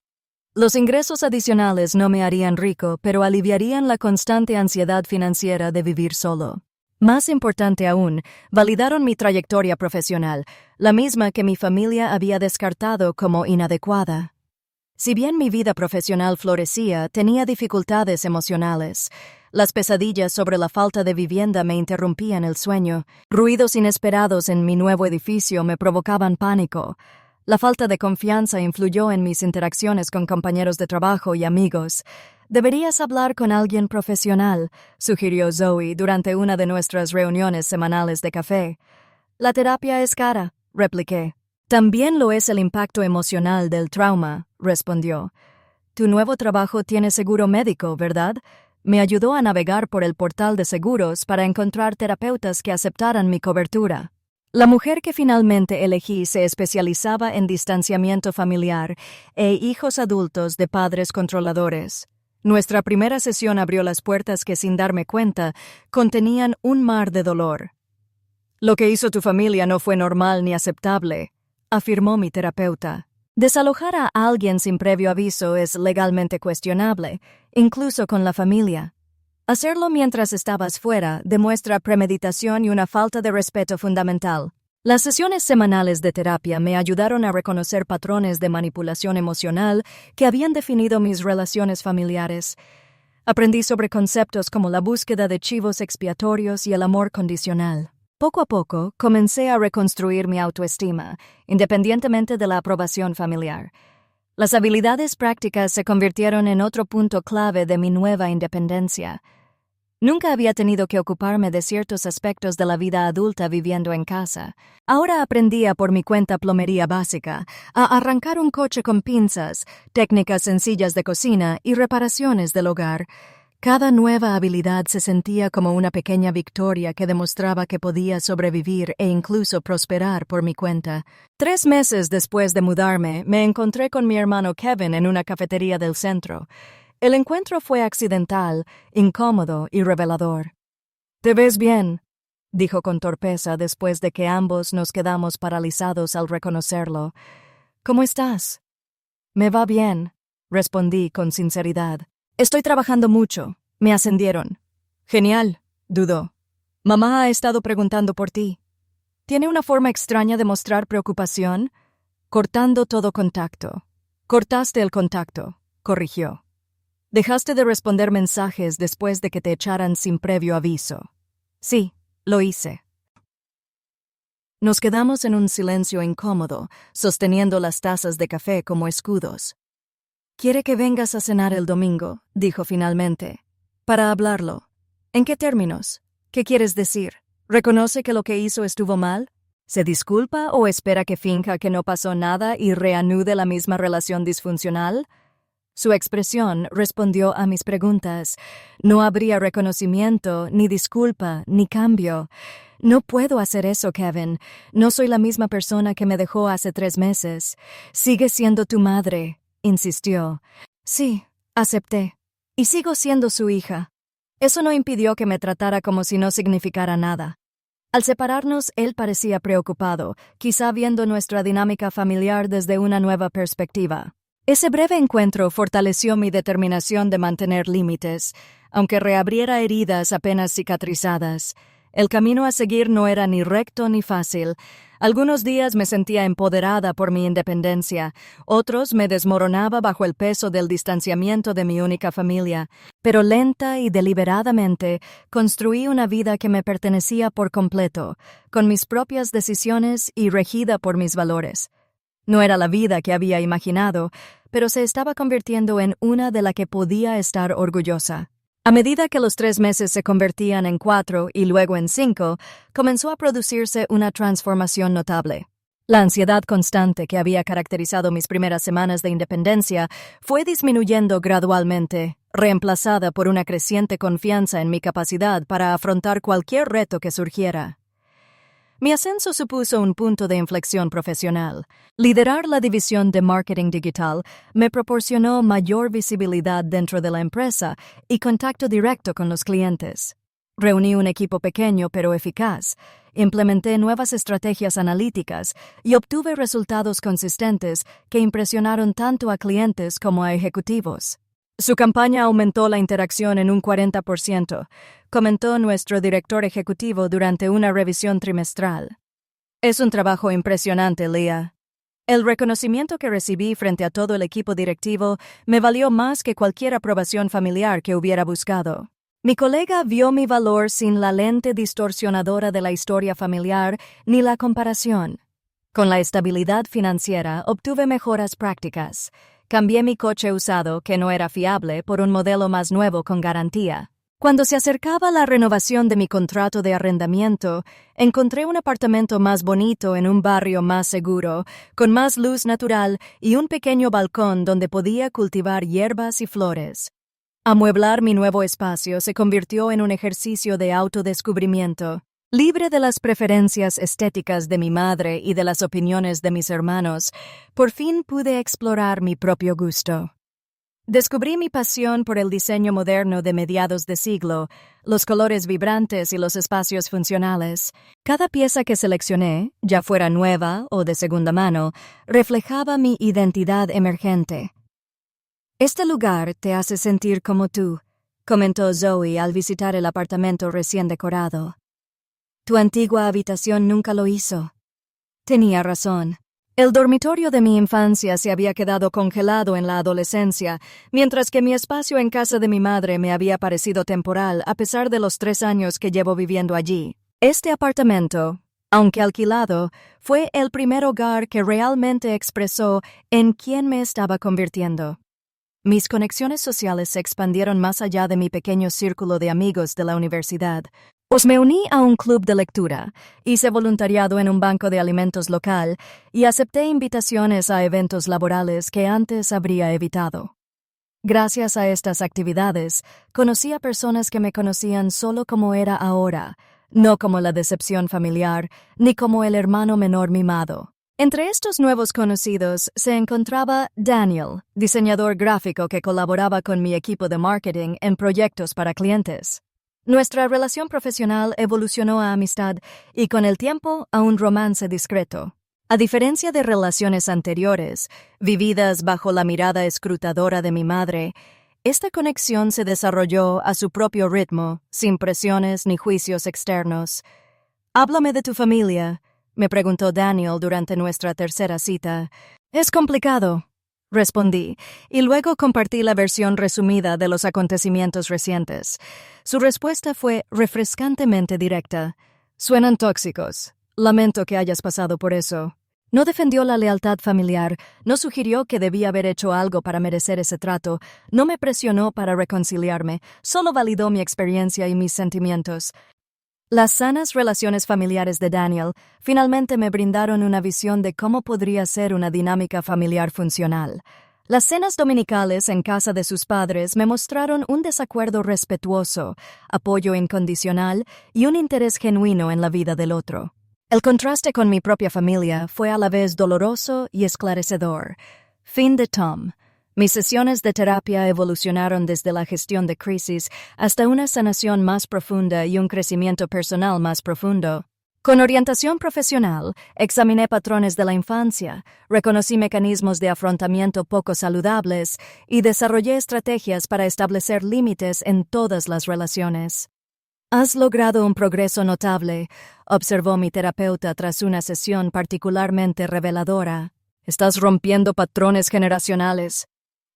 Los ingresos adicionales no me harían rico, pero aliviarían la constante ansiedad financiera de vivir solo». Más importante aún, validaron mi trayectoria profesional, la misma que mi familia había descartado como inadecuada. Si bien mi vida profesional florecía, tenía dificultades emocionales. Las pesadillas sobre la falta de vivienda me interrumpían el sueño. Ruidos inesperados en mi nuevo edificio me provocaban pánico. La falta de confianza influyó en mis interacciones con compañeros de trabajo y amigos. «Deberías hablar con alguien profesional», sugirió Zoe durante una de nuestras reuniones semanales de café. La terapia es cara, repliqué. También lo es el impacto emocional del trauma, respondió. Tu nuevo trabajo tiene seguro médico, ¿verdad? Me ayudó a navegar por el portal de seguros para encontrar terapeutas que aceptaran mi cobertura. La mujer que finalmente elegí se especializaba en distanciamiento familiar e hijos adultos de padres controladores. Nuestra primera sesión abrió las puertas que, sin darme cuenta, contenían un mar de dolor. Lo que hizo tu familia no fue normal ni aceptable, afirmó mi terapeuta. Desalojar a alguien sin previo aviso es legalmente cuestionable, incluso con la familia. Hacerlo mientras estabas fuera demuestra premeditación y una falta de respeto fundamental. Las sesiones semanales de terapia me ayudaron a reconocer patrones de manipulación emocional que habían definido mis relaciones familiares. Aprendí sobre conceptos como la búsqueda de chivos expiatorios y el amor condicional. Poco a poco, comencé a reconstruir mi autoestima, independientemente de la aprobación familiar. Las habilidades prácticas se convirtieron en otro punto clave de mi nueva independencia. Nunca había tenido que ocuparme de ciertos aspectos de la vida adulta viviendo en casa. Ahora aprendía por mi cuenta plomería básica, a arrancar un coche con pinzas, técnicas sencillas de cocina y reparaciones del hogar. Cada nueva habilidad se sentía como una pequeña victoria que demostraba que podía sobrevivir e incluso prosperar por mi cuenta. 3 meses después de mudarme, me encontré con mi hermano Kevin en una cafetería del centro. El encuentro fue accidental, incómodo y revelador. «Te ves bien», dijo con torpeza después de que ambos nos quedamos paralizados al reconocerlo. «¿Cómo estás?» «Me va bien», respondí con sinceridad. «Estoy trabajando mucho. Me ascendieron». «Genial», dudó. «Mamá ha estado preguntando por ti». «Tiene una forma extraña de mostrar preocupación». «Cortando todo contacto». «Cortaste el contacto», corrigió. «Dejaste de responder mensajes después de que te echaran sin previo aviso». «Sí, lo hice». Nos quedamos en un silencio incómodo, sosteniendo las tazas de café como escudos. «Quiere que vengas a cenar el domingo», dijo finalmente. «Para hablarlo». «¿En qué términos? ¿Qué quieres decir? ¿Reconoce que lo que hizo estuvo mal? ¿Se disculpa o espera que finja que no pasó nada y reanude la misma relación disfuncional?» Su expresión respondió a mis preguntas. No habría reconocimiento, ni disculpa, ni cambio. «No puedo hacer eso, Kevin. No soy la misma persona que me dejó hace 3 meses. Sigue siendo tu madre», insistió. «Sí», acepté. «Y sigo siendo su hija». Eso no impidió que me tratara como si no significara nada. Al separarnos, él parecía preocupado, quizá viendo nuestra dinámica familiar desde una nueva perspectiva. Ese breve encuentro fortaleció mi determinación de mantener límites, aunque reabriera heridas apenas cicatrizadas. El camino a seguir no era ni recto ni fácil. Algunos días me sentía empoderada por mi independencia, otros me desmoronaba bajo el peso del distanciamiento de mi única familia, pero lenta y deliberadamente construí una vida que me pertenecía por completo, con mis propias decisiones y regida por mis valores. No era la vida que había imaginado, pero se estaba convirtiendo en una de la que podía estar orgullosa. A medida que los 3 meses se convertían en 4 y luego en 5, comenzó a producirse una transformación notable. La ansiedad constante que había caracterizado mis primeras semanas de independencia fue disminuyendo gradualmente, reemplazada por una creciente confianza en mi capacidad para afrontar cualquier reto que surgiera. Mi ascenso supuso un punto de inflexión profesional. Liderar la división de marketing digital me proporcionó mayor visibilidad dentro de la empresa y contacto directo con los clientes. Reuní un equipo pequeño pero eficaz, implementé nuevas estrategias analíticas y obtuve resultados consistentes que impresionaron tanto a clientes como a ejecutivos. «Su campaña aumentó la interacción en un 40%, comentó nuestro director ejecutivo durante una revisión trimestral. «Es un trabajo impresionante, Leah. El reconocimiento que recibí frente a todo el equipo directivo me valió más que cualquier aprobación familiar que hubiera buscado». Mi colega vio mi valor sin la lente distorsionadora de la historia familiar ni la comparación. Con la estabilidad financiera obtuve mejoras prácticas. Cambié mi coche usado, que no era fiable, por un modelo más nuevo con garantía. Cuando se acercaba la renovación de mi contrato de arrendamiento, encontré un apartamento más bonito en un barrio más seguro, con más luz natural y un pequeño balcón donde podía cultivar hierbas y flores. Amueblar mi nuevo espacio se convirtió en un ejercicio de autodescubrimiento. Libre de las preferencias estéticas de mi madre y de las opiniones de mis hermanos, por fin pude explorar mi propio gusto. Descubrí mi pasión por el diseño moderno de mediados de siglo, los colores vibrantes y los espacios funcionales. Cada pieza que seleccioné, ya fuera nueva o de segunda mano, reflejaba mi identidad emergente. «Este lugar te hace sentir como tú», comentó Zoe al visitar el apartamento recién decorado. «Tu antigua habitación nunca lo hizo». Tenía razón. El dormitorio de mi infancia se había quedado congelado en la adolescencia, mientras que mi espacio en casa de mi madre me había parecido temporal a pesar de los 3 años que llevo viviendo allí. Este apartamento, aunque alquilado, fue el primer hogar que realmente expresó en quién me estaba convirtiendo. Mis conexiones sociales se expandieron más allá de mi pequeño círculo de amigos de la universidad. Me uní a un club de lectura, hice voluntariado en un banco de alimentos local y acepté invitaciones a eventos laborales que antes habría evitado. Gracias a estas actividades, conocí a personas que me conocían solo como era ahora, no como la decepción familiar, ni como el hermano menor mimado. Entre estos nuevos conocidos se encontraba Daniel, diseñador gráfico que colaboraba con mi equipo de marketing en proyectos para clientes. Nuestra relación profesional evolucionó a amistad y con el tiempo a un romance discreto. A diferencia de relaciones anteriores, vividas bajo la mirada escrutadora de mi madre, esta conexión se desarrolló a su propio ritmo, sin presiones ni juicios externos. «Háblame de tu familia», me preguntó Daniel durante nuestra tercera cita. «Es complicado», respondí, y luego compartí la versión resumida de los acontecimientos recientes. Su respuesta fue refrescantemente directa. «Suenan tóxicos. Lamento que hayas pasado por eso». No defendió la lealtad familiar, no sugirió que debía haber hecho algo para merecer ese trato, no me presionó para reconciliarme, solo validó mi experiencia y mis sentimientos. Las sanas relaciones familiares de Daniel finalmente me brindaron una visión de cómo podría ser una dinámica familiar funcional. Las cenas dominicales en casa de sus padres me mostraron un desacuerdo respetuoso, apoyo incondicional y un interés genuino en la vida del otro. El contraste con mi propia familia fue a la vez doloroso y esclarecedor. Fin de Tom. Mis sesiones de terapia evolucionaron desde la gestión de crisis hasta una sanación más profunda y un crecimiento personal más profundo. Con orientación profesional, examiné patrones de la infancia, reconocí mecanismos de afrontamiento poco saludables y desarrollé estrategias para establecer límites en todas las relaciones. «Has logrado un progreso notable», observó mi terapeuta tras una sesión particularmente reveladora. «Estás rompiendo patrones generacionales».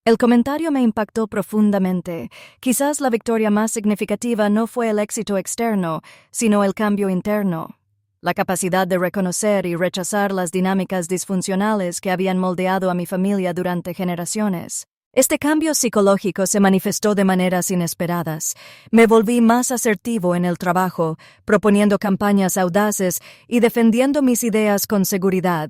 El comentario me impactó profundamente. Quizás la victoria más significativa no fue el éxito externo, sino el cambio interno. La capacidad de reconocer y rechazar las dinámicas disfuncionales que habían moldeado a mi familia durante generaciones. Este cambio psicológico se manifestó de maneras inesperadas. Me volví más asertivo en el trabajo, proponiendo campañas audaces y defendiendo mis ideas con seguridad.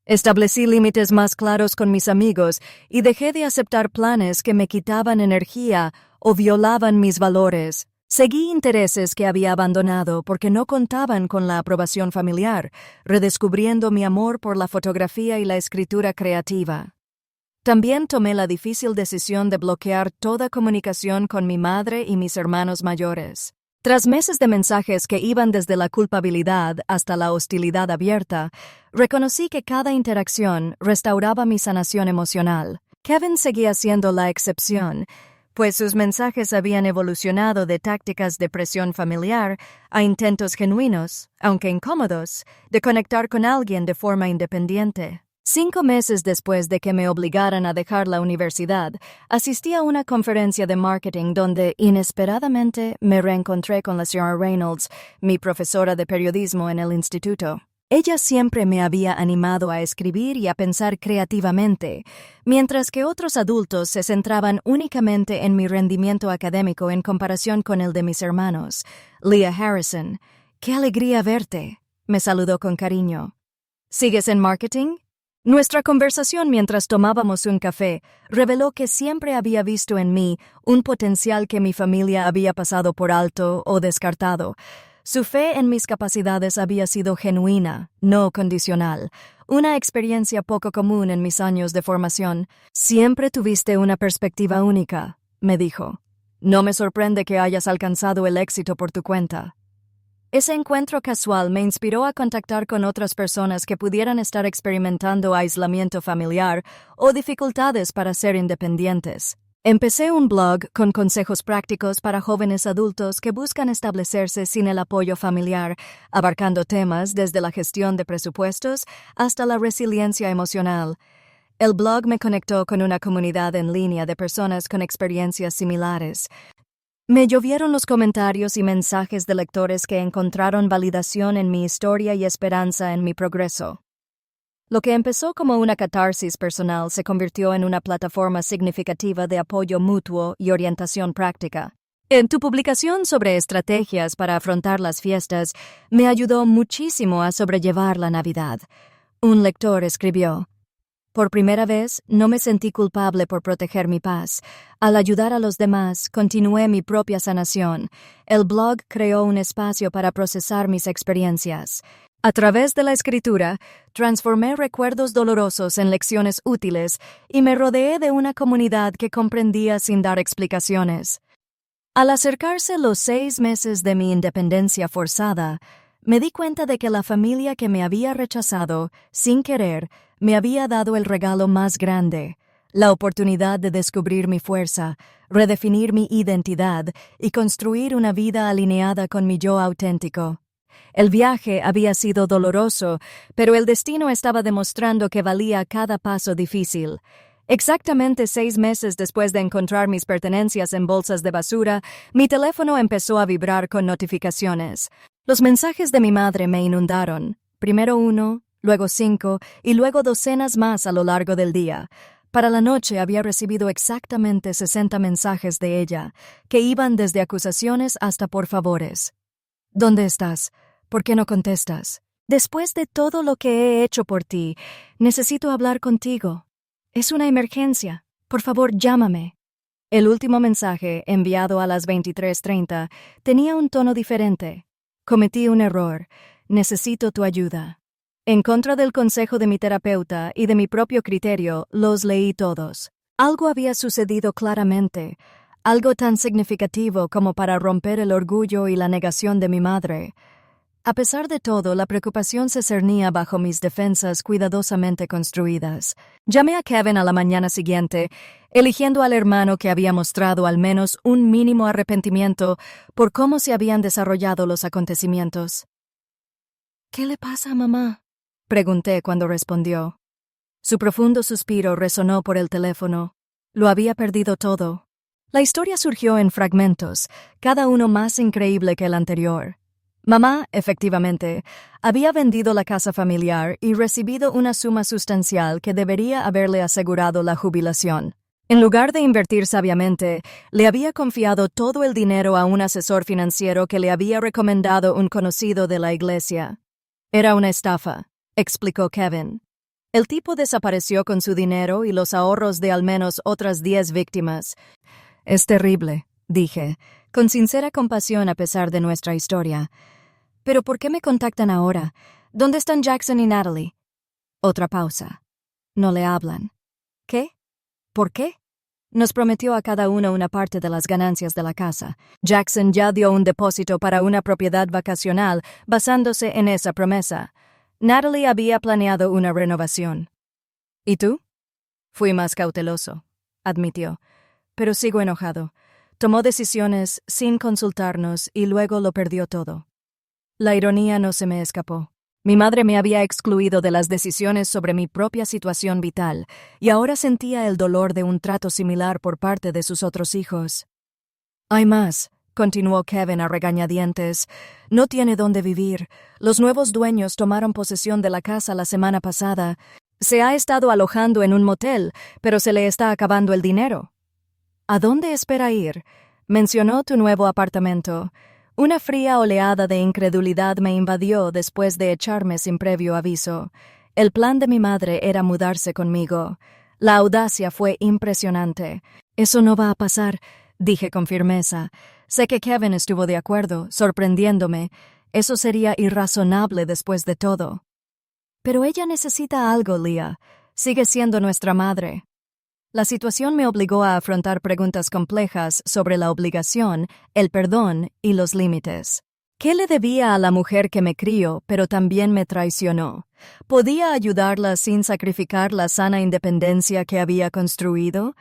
Establecí límites más claros con mis amigos y dejé de aceptar planes que me quitaban energía o violaban mis valores. Seguí intereses que había abandonado porque no contaban con la aprobación familiar, redescubriendo mi amor por la fotografía y la escritura creativa. También tomé la difícil decisión de bloquear toda comunicación con mi madre y mis hermanos mayores. Tras meses de mensajes que iban desde la culpabilidad hasta la hostilidad abierta, reconocí que cada interacción restauraba mi sanación emocional. Kevin seguía siendo la excepción, pues sus mensajes habían evolucionado de tácticas de presión familiar a intentos genuinos, aunque incómodos, de conectar con alguien de forma independiente. 5 meses después de que me obligaran a dejar la universidad, asistí a una conferencia de marketing donde, inesperadamente, me reencontré con la señora Reynolds, mi profesora de periodismo en el instituto. Ella siempre me había animado a escribir y a pensar creativamente, mientras que otros adultos se centraban únicamente en mi rendimiento académico en comparación con el de mis hermanos. Leah Harrison, ¡qué alegría verte!, me saludó con cariño. ¿Sigues en marketing? Nuestra conversación mientras tomábamos un café reveló que siempre había visto en mí un potencial que mi familia había pasado por alto o descartado. Su fe en mis capacidades había sido genuina, no condicional, una experiencia poco común en mis años de formación. Siempre tuviste una perspectiva única, me dijo. No me sorprende que hayas alcanzado el éxito por tu cuenta. Ese encuentro casual me inspiró a contactar con otras personas que pudieran estar experimentando aislamiento familiar o dificultades para ser independientes. Empecé un blog con consejos prácticos para jóvenes adultos que buscan establecerse sin el apoyo familiar, abarcando temas desde la gestión de presupuestos hasta la resiliencia emocional. El blog me conectó con una comunidad en línea de personas con experiencias similares. Me llovieron los comentarios y mensajes de lectores que encontraron validación en mi historia y esperanza en mi progreso. Lo que empezó como una catarsis personal se convirtió en una plataforma significativa de apoyo mutuo y orientación práctica. En tu publicación sobre estrategias para afrontar las fiestas, me ayudó muchísimo a sobrellevar la Navidad. Un lector escribió: por primera vez, no me sentí culpable por proteger mi paz. Al ayudar a los demás, continué mi propia sanación. El blog creó un espacio para procesar mis experiencias. A través de la escritura, transformé recuerdos dolorosos en lecciones útiles y me rodeé de una comunidad que comprendía sin dar explicaciones. Al acercarse los 6 meses de mi independencia forzada, me di cuenta de que la familia que me había rechazado, sin querer, me había dado el regalo más grande, la oportunidad de descubrir mi fuerza, redefinir mi identidad y construir una vida alineada con mi yo auténtico. El viaje había sido doloroso, pero el destino estaba demostrando que valía cada paso difícil. Exactamente 6 meses después de encontrar mis pertenencias en bolsas de basura, mi teléfono empezó a vibrar con notificaciones. Los mensajes de mi madre me inundaron, primero 1, luego 5 y luego docenas más a lo largo del día. Para la noche había recibido exactamente 60 mensajes de ella, que iban desde acusaciones hasta por favores. ¿Dónde estás? ¿Por qué no contestas? Después de todo lo que he hecho por ti, necesito hablar contigo. Es una emergencia. Por favor, llámame. El último mensaje, enviado a las 23:30, tenía un tono diferente. Cometí un error. Necesito tu ayuda. En contra del consejo de mi terapeuta y de mi propio criterio, los leí todos. Algo había sucedido claramente, algo tan significativo como para romper el orgullo y la negación de mi madre. A pesar de todo, la preocupación se cernía bajo mis defensas cuidadosamente construidas. Llamé a Kevin a la mañana siguiente, eligiendo al hermano que había mostrado al menos un mínimo arrepentimiento por cómo se habían desarrollado los acontecimientos. ¿Qué le pasa a mamá?, pregunté cuando respondió. Su profundo suspiro resonó por el teléfono. Lo había perdido todo. La historia surgió en fragmentos, cada uno más increíble que el anterior. Mamá, efectivamente, había vendido la casa familiar y recibido una suma sustancial que debería haberle asegurado la jubilación. En lugar de invertir sabiamente, le había confiado todo el dinero a un asesor financiero que le había recomendado un conocido de la iglesia. Era una estafa, explicó Kevin. El tipo desapareció con su dinero y los ahorros de al menos otras 10 víctimas. Es terrible, dije, con sincera compasión a pesar de nuestra historia. ¿Pero por qué me contactan ahora? ¿Dónde están Jackson y Natalie? Otra pausa. No le hablan. ¿Qué? ¿Por qué? Nos prometió a cada uno una parte de las ganancias de la casa. Jackson ya dio un depósito para una propiedad vacacional basándose en esa promesa. Natalie había planeado una renovación. ¿Y tú? Fui más cauteloso, admitió. Pero sigo enojado. Tomó decisiones sin consultarnos y luego lo perdió todo. La ironía no se me escapó. Mi madre me había excluido de las decisiones sobre mi propia situación vital y ahora sentía el dolor de un trato similar por parte de sus otros hijos. Hay más, continuó Kevin a regañadientes. No tiene dónde vivir. Los nuevos dueños tomaron posesión de la casa la semana pasada. Se ha estado alojando en un motel, pero se le está acabando el dinero. ¿A dónde espera ir? Mencionó tu nuevo apartamento. Una fría oleada de incredulidad me invadió después de echarme sin previo aviso. El plan de mi madre era mudarse conmigo. La audacia fue impresionante. Eso no va a pasar, dije con firmeza. Sé que Kevin estuvo de acuerdo, sorprendiéndome. Eso sería irrazonable después de todo. Pero ella necesita algo, Leah. Sigue siendo nuestra madre. La situación me obligó a afrontar preguntas complejas sobre la obligación, el perdón y los límites. ¿Qué le debía a la mujer que me crió, pero también me traicionó? ¿Podía ayudarla sin sacrificar la sana independencia que había construido?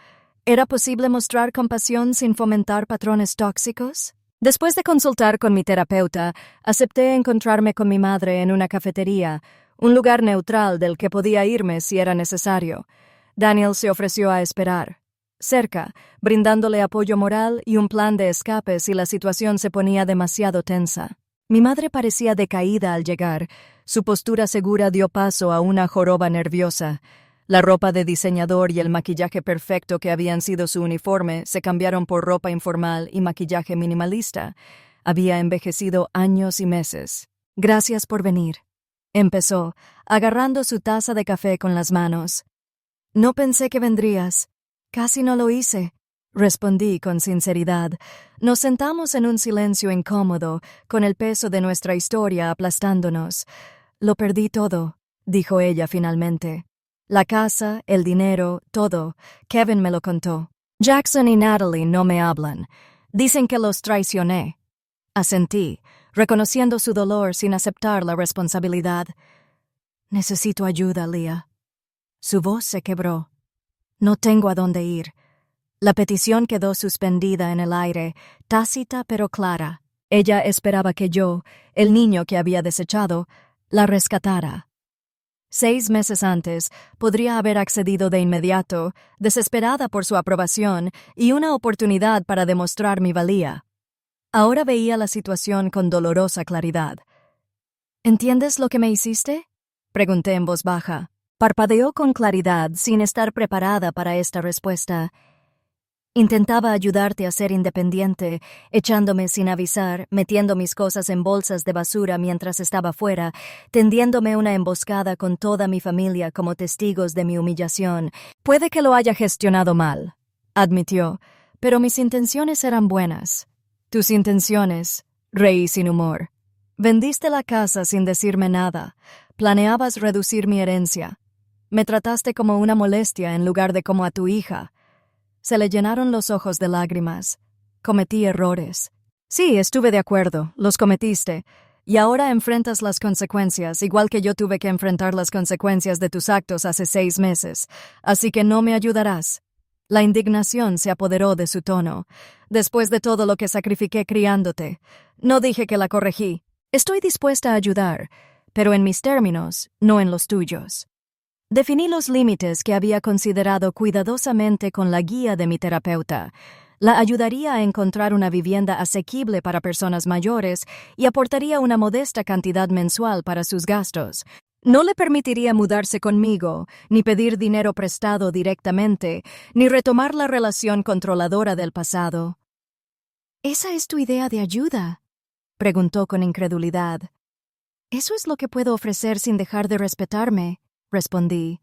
¿Era posible mostrar compasión sin fomentar patrones tóxicos? Después de consultar con mi terapeuta, acepté encontrarme con mi madre en una cafetería, un lugar neutral del que podía irme si era necesario. Daniel se ofreció a esperar, cerca, brindándole apoyo moral y un plan de escape si la situación se ponía demasiado tensa. Mi madre parecía decaída al llegar. Su postura segura dio paso a una joroba nerviosa. La ropa de diseñador y el maquillaje perfecto que habían sido su uniforme se cambiaron por ropa informal y maquillaje minimalista. Había envejecido años y meses. «Gracias por venir», empezó, agarrando su taza de café con las manos. «No pensé que vendrías. Casi no lo hice», respondí con sinceridad. Nos sentamos en un silencio incómodo, con el peso de nuestra historia aplastándonos. «Lo perdí todo», dijo ella finalmente. «La casa, el dinero, todo. Kevin me lo contó. Jackson y Natalie no me hablan. Dicen que los traicioné». Asentí, reconociendo su dolor sin aceptar la responsabilidad. «Necesito ayuda, Leah». Su voz se quebró. «No tengo a dónde ir». La petición quedó suspendida en el aire, tácita pero clara. Ella esperaba que yo, el niño que había desechado, la rescatara. 6 meses antes, podría haber accedido de inmediato, desesperada por su aprobación y una oportunidad para demostrar mi valía. Ahora veía la situación con dolorosa claridad. «¿Entiendes lo que me hiciste?», pregunté en voz baja. Parpadeó con claridad, sin estar preparada para esta respuesta. «Intentaba ayudarte a ser independiente, echándome sin avisar, metiendo mis cosas en bolsas de basura mientras estaba fuera, tendiéndome una emboscada con toda mi familia como testigos de mi humillación. Puede que lo haya gestionado mal», admitió, «pero mis intenciones eran buenas». «Tus intenciones», reí sin humor. «Vendiste la casa sin decirme nada. Planeabas reducir mi herencia. Me trataste como una molestia en lugar de como a tu hija». Se le llenaron los ojos de lágrimas. «Cometí errores». «Sí, estuve de acuerdo, los cometiste. Y ahora enfrentas las consecuencias, igual que yo tuve que enfrentar las consecuencias de tus actos hace 6 meses. Así que no me ayudarás». La indignación se apoderó de su tono. «Después de todo lo que sacrifiqué criándote, no dije que la corregí. Estoy dispuesta a ayudar, pero en mis términos, no en los tuyos». Definí los límites que había considerado cuidadosamente con la guía de mi terapeuta. La ayudaría a encontrar una vivienda asequible para personas mayores y aportaría una modesta cantidad mensual para sus gastos. No le permitiría mudarse conmigo, ni pedir dinero prestado directamente, ni retomar la relación controladora del pasado. «¿Esa es tu idea de ayuda?», preguntó con incredulidad. «¿Eso es lo que puedo ofrecer sin dejar de respetarme?», respondí.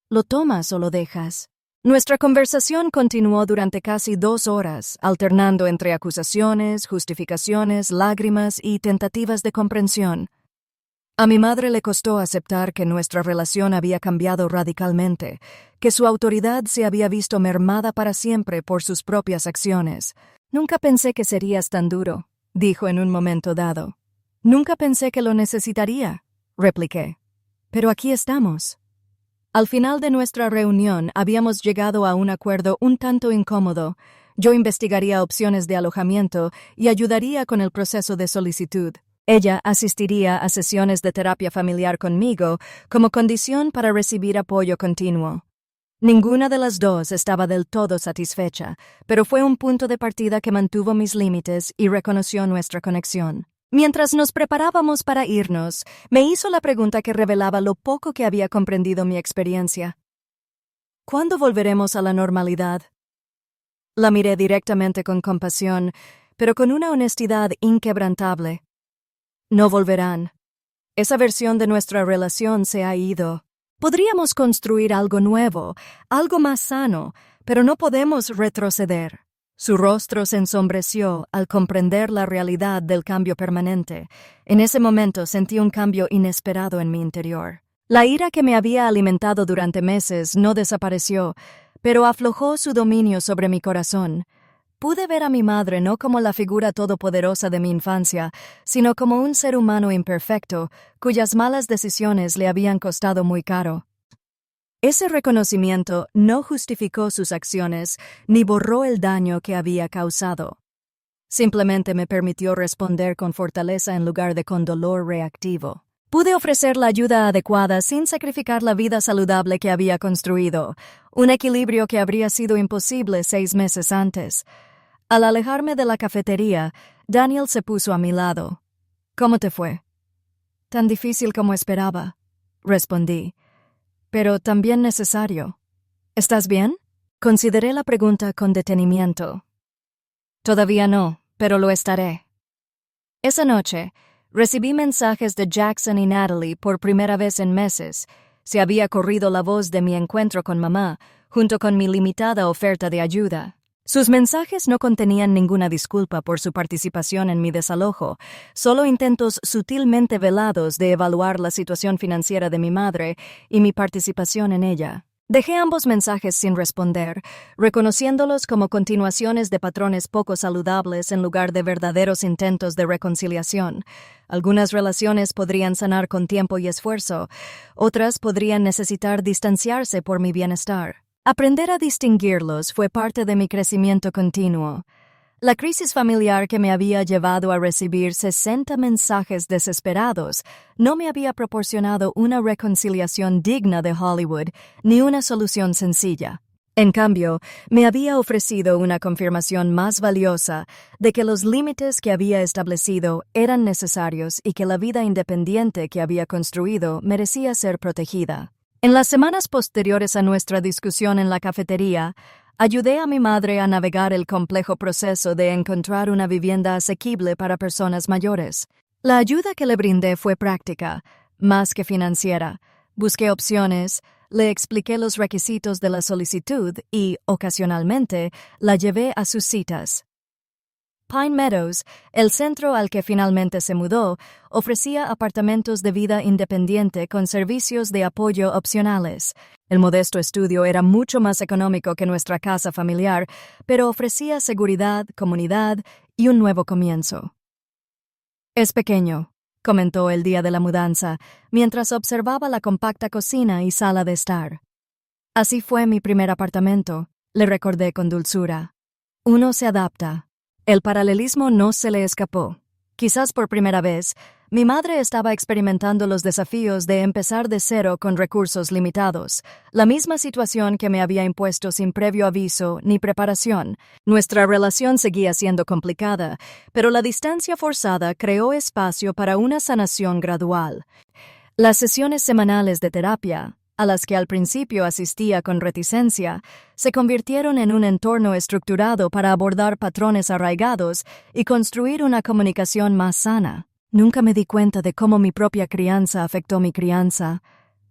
«¿Lo tomas o lo dejas?». Nuestra conversación continuó durante casi 2 horas, alternando entre acusaciones, justificaciones, lágrimas y tentativas de comprensión. A mi madre le costó aceptar que nuestra relación había cambiado radicalmente, que su autoridad se había visto mermada para siempre por sus propias acciones. «Nunca pensé que serías tan duro», dijo en un momento dado. «Nunca pensé que lo necesitaría», repliqué. «Pero aquí estamos». Al final de nuestra reunión habíamos llegado a un acuerdo un tanto incómodo. Yo investigaría opciones de alojamiento y ayudaría con el proceso de solicitud. Ella asistiría a sesiones de terapia familiar conmigo como condición para recibir apoyo continuo. Ninguna de las dos estaba del todo satisfecha, pero fue un punto de partida que mantuvo mis límites y reconoció nuestra conexión. Mientras nos preparábamos para irnos, me hizo la pregunta que revelaba lo poco que había comprendido mi experiencia. ¿Cuándo volveremos a la normalidad? La miré directamente con compasión, pero con una honestidad inquebrantable. No volverán. Esa versión de nuestra relación se ha ido. Podríamos construir algo nuevo, algo más sano, pero no podemos retroceder. Su rostro se ensombreció al comprender la realidad del cambio permanente. En ese momento sentí un cambio inesperado en mi interior. La ira que me había alimentado durante meses no desapareció, pero aflojó su dominio sobre mi corazón. Pude ver a mi madre no como la figura todopoderosa de mi infancia, sino como un ser humano imperfecto, cuyas malas decisiones le habían costado muy caro. Ese reconocimiento no justificó sus acciones ni borró el daño que había causado. Simplemente me permitió responder con fortaleza en lugar de con dolor reactivo. Pude ofrecer la ayuda adecuada sin sacrificar la vida saludable que había construido, un equilibrio que habría sido imposible 6 meses antes. Al alejarme de la cafetería, Daniel se puso a mi lado. ¿Cómo te fue? Tan difícil como esperaba, respondí, pero también necesario. ¿Estás bien? Consideré la pregunta con detenimiento. Todavía no, pero lo estaré. Esa noche, recibí mensajes de Jackson y Natalie por primera vez en meses. Se había corrido la voz de mi encuentro con mamá, junto con mi limitada oferta de ayuda. Sus mensajes no contenían ninguna disculpa por su participación en mi desalojo, solo intentos sutilmente velados de evaluar la situación financiera de mi madre y mi participación en ella. Dejé ambos mensajes sin responder, reconociéndolos como continuaciones de patrones poco saludables en lugar de verdaderos intentos de reconciliación. Algunas relaciones podrían sanar con tiempo y esfuerzo, otras podrían necesitar distanciarse por mi bienestar. Aprender a distinguirlos fue parte de mi crecimiento continuo. La crisis familiar que me había llevado a recibir 60 mensajes desesperados no me había proporcionado una reconciliación digna de Hollywood ni una solución sencilla. En cambio, me había ofrecido una confirmación más valiosa de que los límites que había establecido eran necesarios y que la vida independiente que había construido merecía ser protegida. En las semanas posteriores a nuestra discusión en la cafetería, ayudé a mi madre a navegar el complejo proceso de encontrar una vivienda asequible para personas mayores. La ayuda que le brindé fue práctica, más que financiera. Busqué opciones, le expliqué los requisitos de la solicitud y, ocasionalmente, la llevé a sus citas. Pine Meadows, el centro al que finalmente se mudó, ofrecía apartamentos de vida independiente con servicios de apoyo opcionales. El modesto estudio era mucho más económico que nuestra casa familiar, pero ofrecía seguridad, comunidad y un nuevo comienzo. Es pequeño, comentó el día de la mudanza, mientras observaba la compacta cocina y sala de estar. Así fue mi primer apartamento, le recordé con dulzura. Uno se adapta. El paralelismo no se le escapó. Quizás por primera vez, mi madre estaba experimentando los desafíos de empezar de cero con recursos limitados, la misma situación que me había impuesto sin previo aviso ni preparación. Nuestra relación seguía siendo complicada, pero la distancia forzada creó espacio para una sanación gradual. Las sesiones semanales de terapia, a las que al principio asistía con reticencia, se convirtieron en un entorno estructurado para abordar patrones arraigados y construir una comunicación más sana. Nunca me di cuenta de cómo mi propia crianza afectó mi crianza,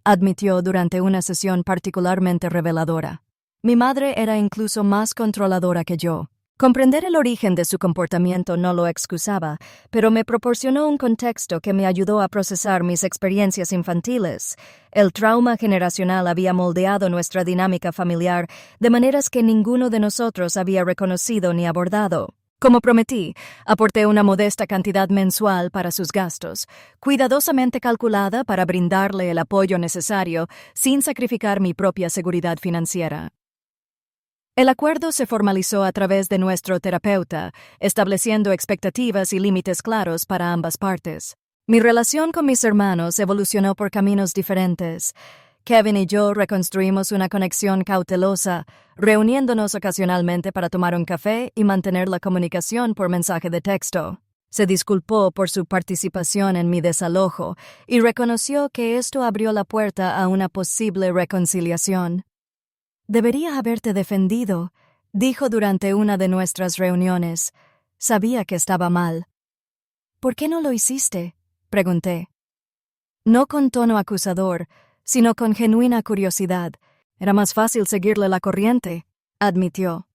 admitió durante una sesión particularmente reveladora. Mi madre era incluso más controladora que yo. Comprender el origen de su comportamiento no lo excusaba, pero me proporcionó un contexto que me ayudó a procesar mis experiencias infantiles. El trauma generacional había moldeado nuestra dinámica familiar de maneras que ninguno de nosotros había reconocido ni abordado. Como prometí, aporté una modesta cantidad mensual para sus gastos, cuidadosamente calculada para brindarle el apoyo necesario sin sacrificar mi propia seguridad financiera. El acuerdo se formalizó a través de nuestro terapeuta, estableciendo expectativas y límites claros para ambas partes. Mi relación con mis hermanos evolucionó por caminos diferentes. Kevin y yo reconstruimos una conexión cautelosa, reuniéndonos ocasionalmente para tomar un café y mantener la comunicación por mensaje de texto. Se disculpó por su participación en mi desalojo y reconoció que esto abrió la puerta a una posible reconciliación. «Debería haberte defendido», dijo durante una de nuestras reuniones. Sabía que estaba mal. «¿Por qué no lo hiciste?», pregunté. No con tono acusador, sino con genuina curiosidad. Era más fácil seguirle la corriente, admitió.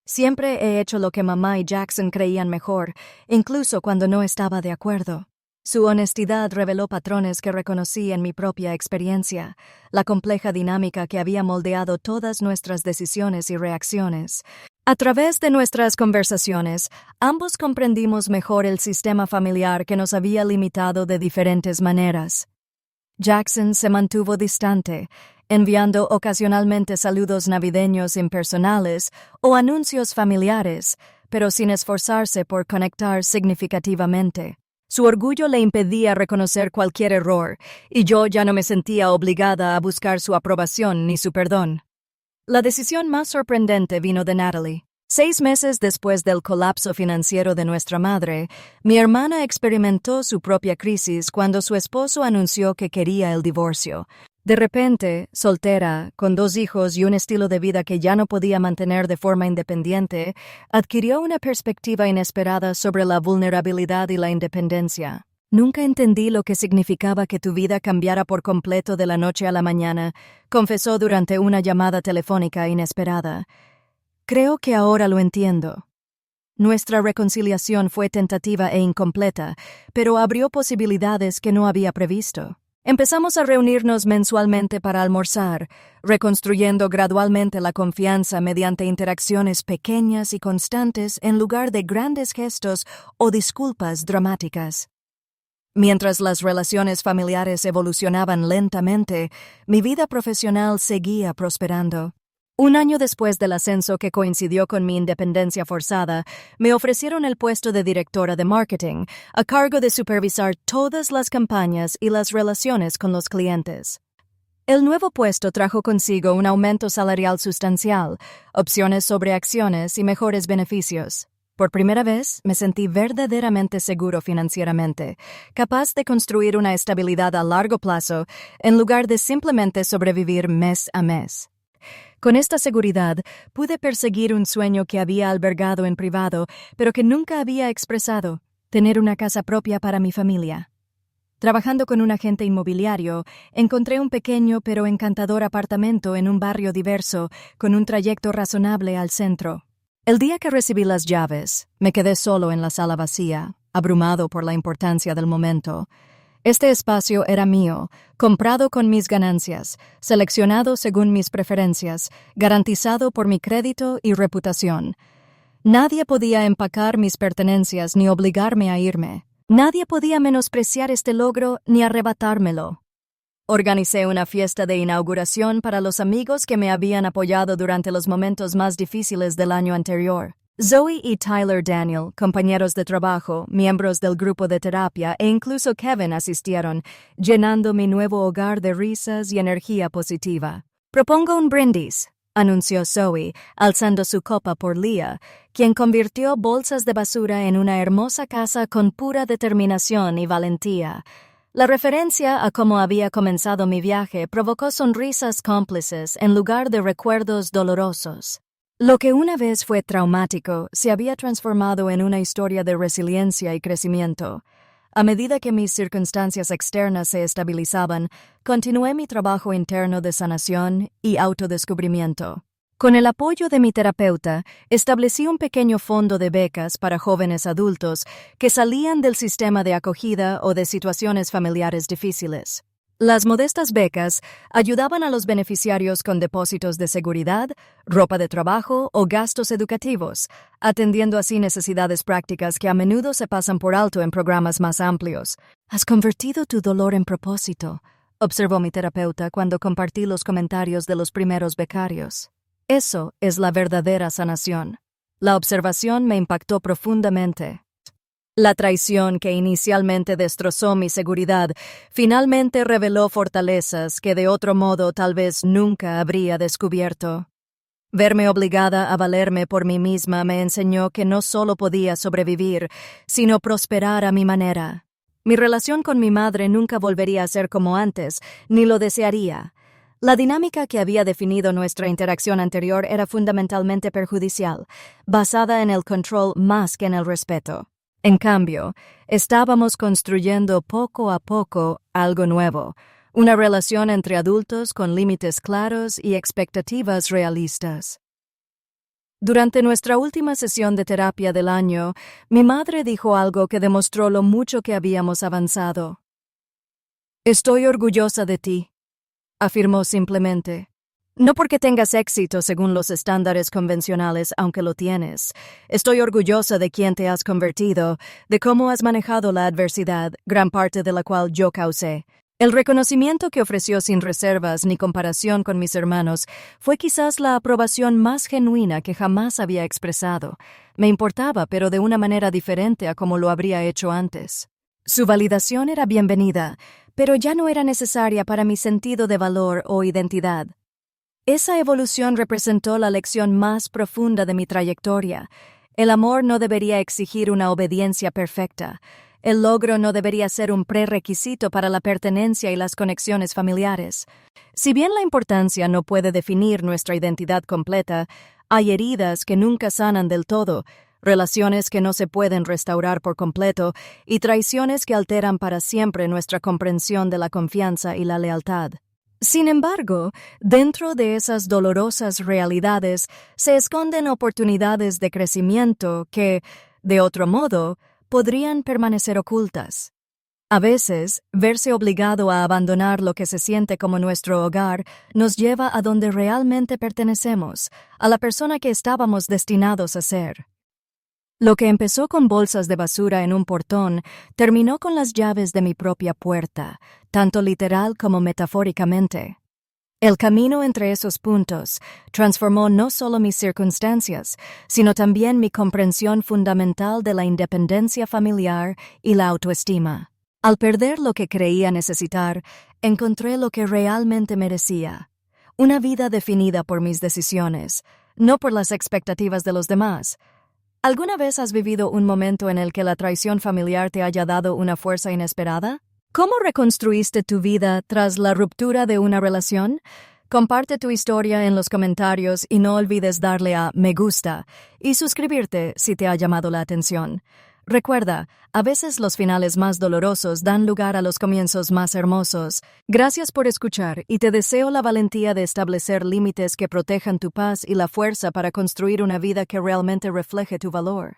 Siempre he hecho lo que mamá y Jackson creían mejor, incluso cuando no estaba de acuerdo. Su honestidad reveló patrones que reconocí en mi propia experiencia, la compleja dinámica que había moldeado todas nuestras decisiones y reacciones. A través de nuestras conversaciones, ambos comprendimos mejor el sistema familiar que nos había limitado de diferentes maneras. Jackson se mantuvo distante, enviando ocasionalmente saludos navideños impersonales o anuncios familiares, pero sin esforzarse por conectar significativamente. Su orgullo le impedía reconocer cualquier error, y yo ya no me sentía obligada a buscar su aprobación ni su perdón. La decisión más sorprendente vino de Natalie. 6 meses después del colapso financiero de nuestra madre, mi hermana experimentó su propia crisis cuando su esposo anunció que quería el divorcio. De repente, soltera, con 2 hijos y un estilo de vida que ya no podía mantener de forma independiente, adquirió una perspectiva inesperada sobre la vulnerabilidad y la independencia. «Nunca entendí lo que significaba que tu vida cambiara por completo de la noche a la mañana», confesó durante una llamada telefónica inesperada. «Creo que ahora lo entiendo». Nuestra reconciliación fue tentativa e incompleta, pero abrió posibilidades que no había previsto. Empezamos a reunirnos mensualmente para almorzar, reconstruyendo gradualmente la confianza mediante interacciones pequeñas y constantes en lugar de grandes gestos o disculpas dramáticas. Mientras las relaciones familiares evolucionaban lentamente, mi vida profesional seguía prosperando. 1 año después del ascenso que coincidió con mi independencia forzada, me ofrecieron el puesto de directora de marketing, a cargo de supervisar todas las campañas y las relaciones con los clientes. El nuevo puesto trajo consigo un aumento salarial sustancial, opciones sobre acciones y mejores beneficios. Por primera vez, me sentí verdaderamente seguro financieramente, capaz de construir una estabilidad a largo plazo en lugar de simplemente sobrevivir mes a mes. Con esta seguridad, pude perseguir un sueño que había albergado en privado, pero que nunca había expresado: tener una casa propia para mi familia. Trabajando con un agente inmobiliario, encontré un pequeño pero encantador apartamento en un barrio diverso, con un trayecto razonable al centro. El día que recibí las llaves, me quedé solo en la sala vacía, abrumado por la importancia del momento. Este espacio era mío, comprado con mis ganancias, seleccionado según mis preferencias, garantizado por mi crédito y reputación. Nadie podía empacar mis pertenencias ni obligarme a irme. Nadie podía menospreciar este logro ni arrebatármelo. Organicé una fiesta de inauguración para los amigos que me habían apoyado durante los momentos más difíciles del año anterior. Zoe y Tyler Daniel, compañeros de trabajo, miembros del grupo de terapia e incluso Kevin asistieron, llenando mi nuevo hogar de risas y energía positiva. «Propongo un brindis», anunció Zoe, alzando su copa por Leah, quien convirtió bolsas de basura en una hermosa casa con pura determinación y valentía. La referencia a cómo había comenzado mi viaje provocó sonrisas cómplices en lugar de recuerdos dolorosos. Lo que una vez fue traumático se había transformado en una historia de resiliencia y crecimiento. A medida que mis circunstancias externas se estabilizaban, continué mi trabajo interno de sanación y autodescubrimiento. Con el apoyo de mi terapeuta, establecí un pequeño fondo de becas para jóvenes adultos que salían del sistema de acogida o de situaciones familiares difíciles. Las modestas becas ayudaban a los beneficiarios con depósitos de seguridad, ropa de trabajo o gastos educativos, atendiendo así necesidades prácticas que a menudo se pasan por alto en programas más amplios. «Has convertido tu dolor en propósito», observó mi terapeuta cuando compartí los comentarios de los primeros becarios. Eso es la verdadera sanación. La observación me impactó profundamente. La traición que inicialmente destrozó mi seguridad finalmente reveló fortalezas que de otro modo tal vez nunca habría descubierto. Verme obligada a valerme por mí misma me enseñó que no solo podía sobrevivir, sino prosperar a mi manera. Mi relación con mi madre nunca volvería a ser como antes, ni lo desearía. La dinámica que había definido nuestra interacción anterior era fundamentalmente perjudicial, basada en el control más que en el respeto. En cambio, estábamos construyendo poco a poco algo nuevo, una relación entre adultos con límites claros y expectativas realistas. Durante nuestra última sesión de terapia del año, mi madre dijo algo que demostró lo mucho que habíamos avanzado. «Estoy orgullosa de ti», afirmó simplemente. «No porque tengas éxito según los estándares convencionales, aunque lo tienes. Estoy orgullosa de quién te has convertido, de cómo has manejado la adversidad, gran parte de la cual yo causé. El reconocimiento que ofreció sin reservas ni comparación con mis hermanos fue quizás la aprobación más genuina que jamás había expresado. Me importaba, pero de una manera diferente a como lo habría hecho antes. Su validación era bienvenida, pero ya no era necesaria para mi sentido de valor o identidad. Esa evolución representó la lección más profunda de mi trayectoria. El amor no debería exigir una obediencia perfecta. El logro no debería ser un prerequisito para la pertenencia y las conexiones familiares. Si bien la importancia no puede definir nuestra identidad completa, hay heridas que nunca sanan del todo, relaciones que no se pueden restaurar por completo y traiciones que alteran para siempre nuestra comprensión de la confianza y la lealtad. Sin embargo, dentro de esas dolorosas realidades se esconden oportunidades de crecimiento que, de otro modo, podrían permanecer ocultas. A veces, verse obligado a abandonar lo que se siente como nuestro hogar nos lleva a donde realmente pertenecemos, a la persona que estábamos destinados a ser. Lo que empezó con bolsas de basura en un portón terminó con las llaves de mi propia puerta, tanto literal como metafóricamente. El camino entre esos puntos transformó no solo mis circunstancias, sino también mi comprensión fundamental de la independencia familiar y la autoestima. Al perder lo que creía necesitar, encontré lo que realmente merecía. Una vida definida por mis decisiones, no por las expectativas de los demás. ¿Alguna vez has vivido un momento en el que la traición familiar te haya dado una fuerza inesperada? ¿Cómo reconstruiste tu vida tras la ruptura de una relación? Comparte tu historia en los comentarios y no olvides darle a me gusta y suscribirte si te ha llamado la atención. Recuerda, a veces los finales más dolorosos dan lugar a los comienzos más hermosos. Gracias por escuchar y te deseo la valentía de establecer límites que protejan tu paz y la fuerza para construir una vida que realmente refleje tu valor.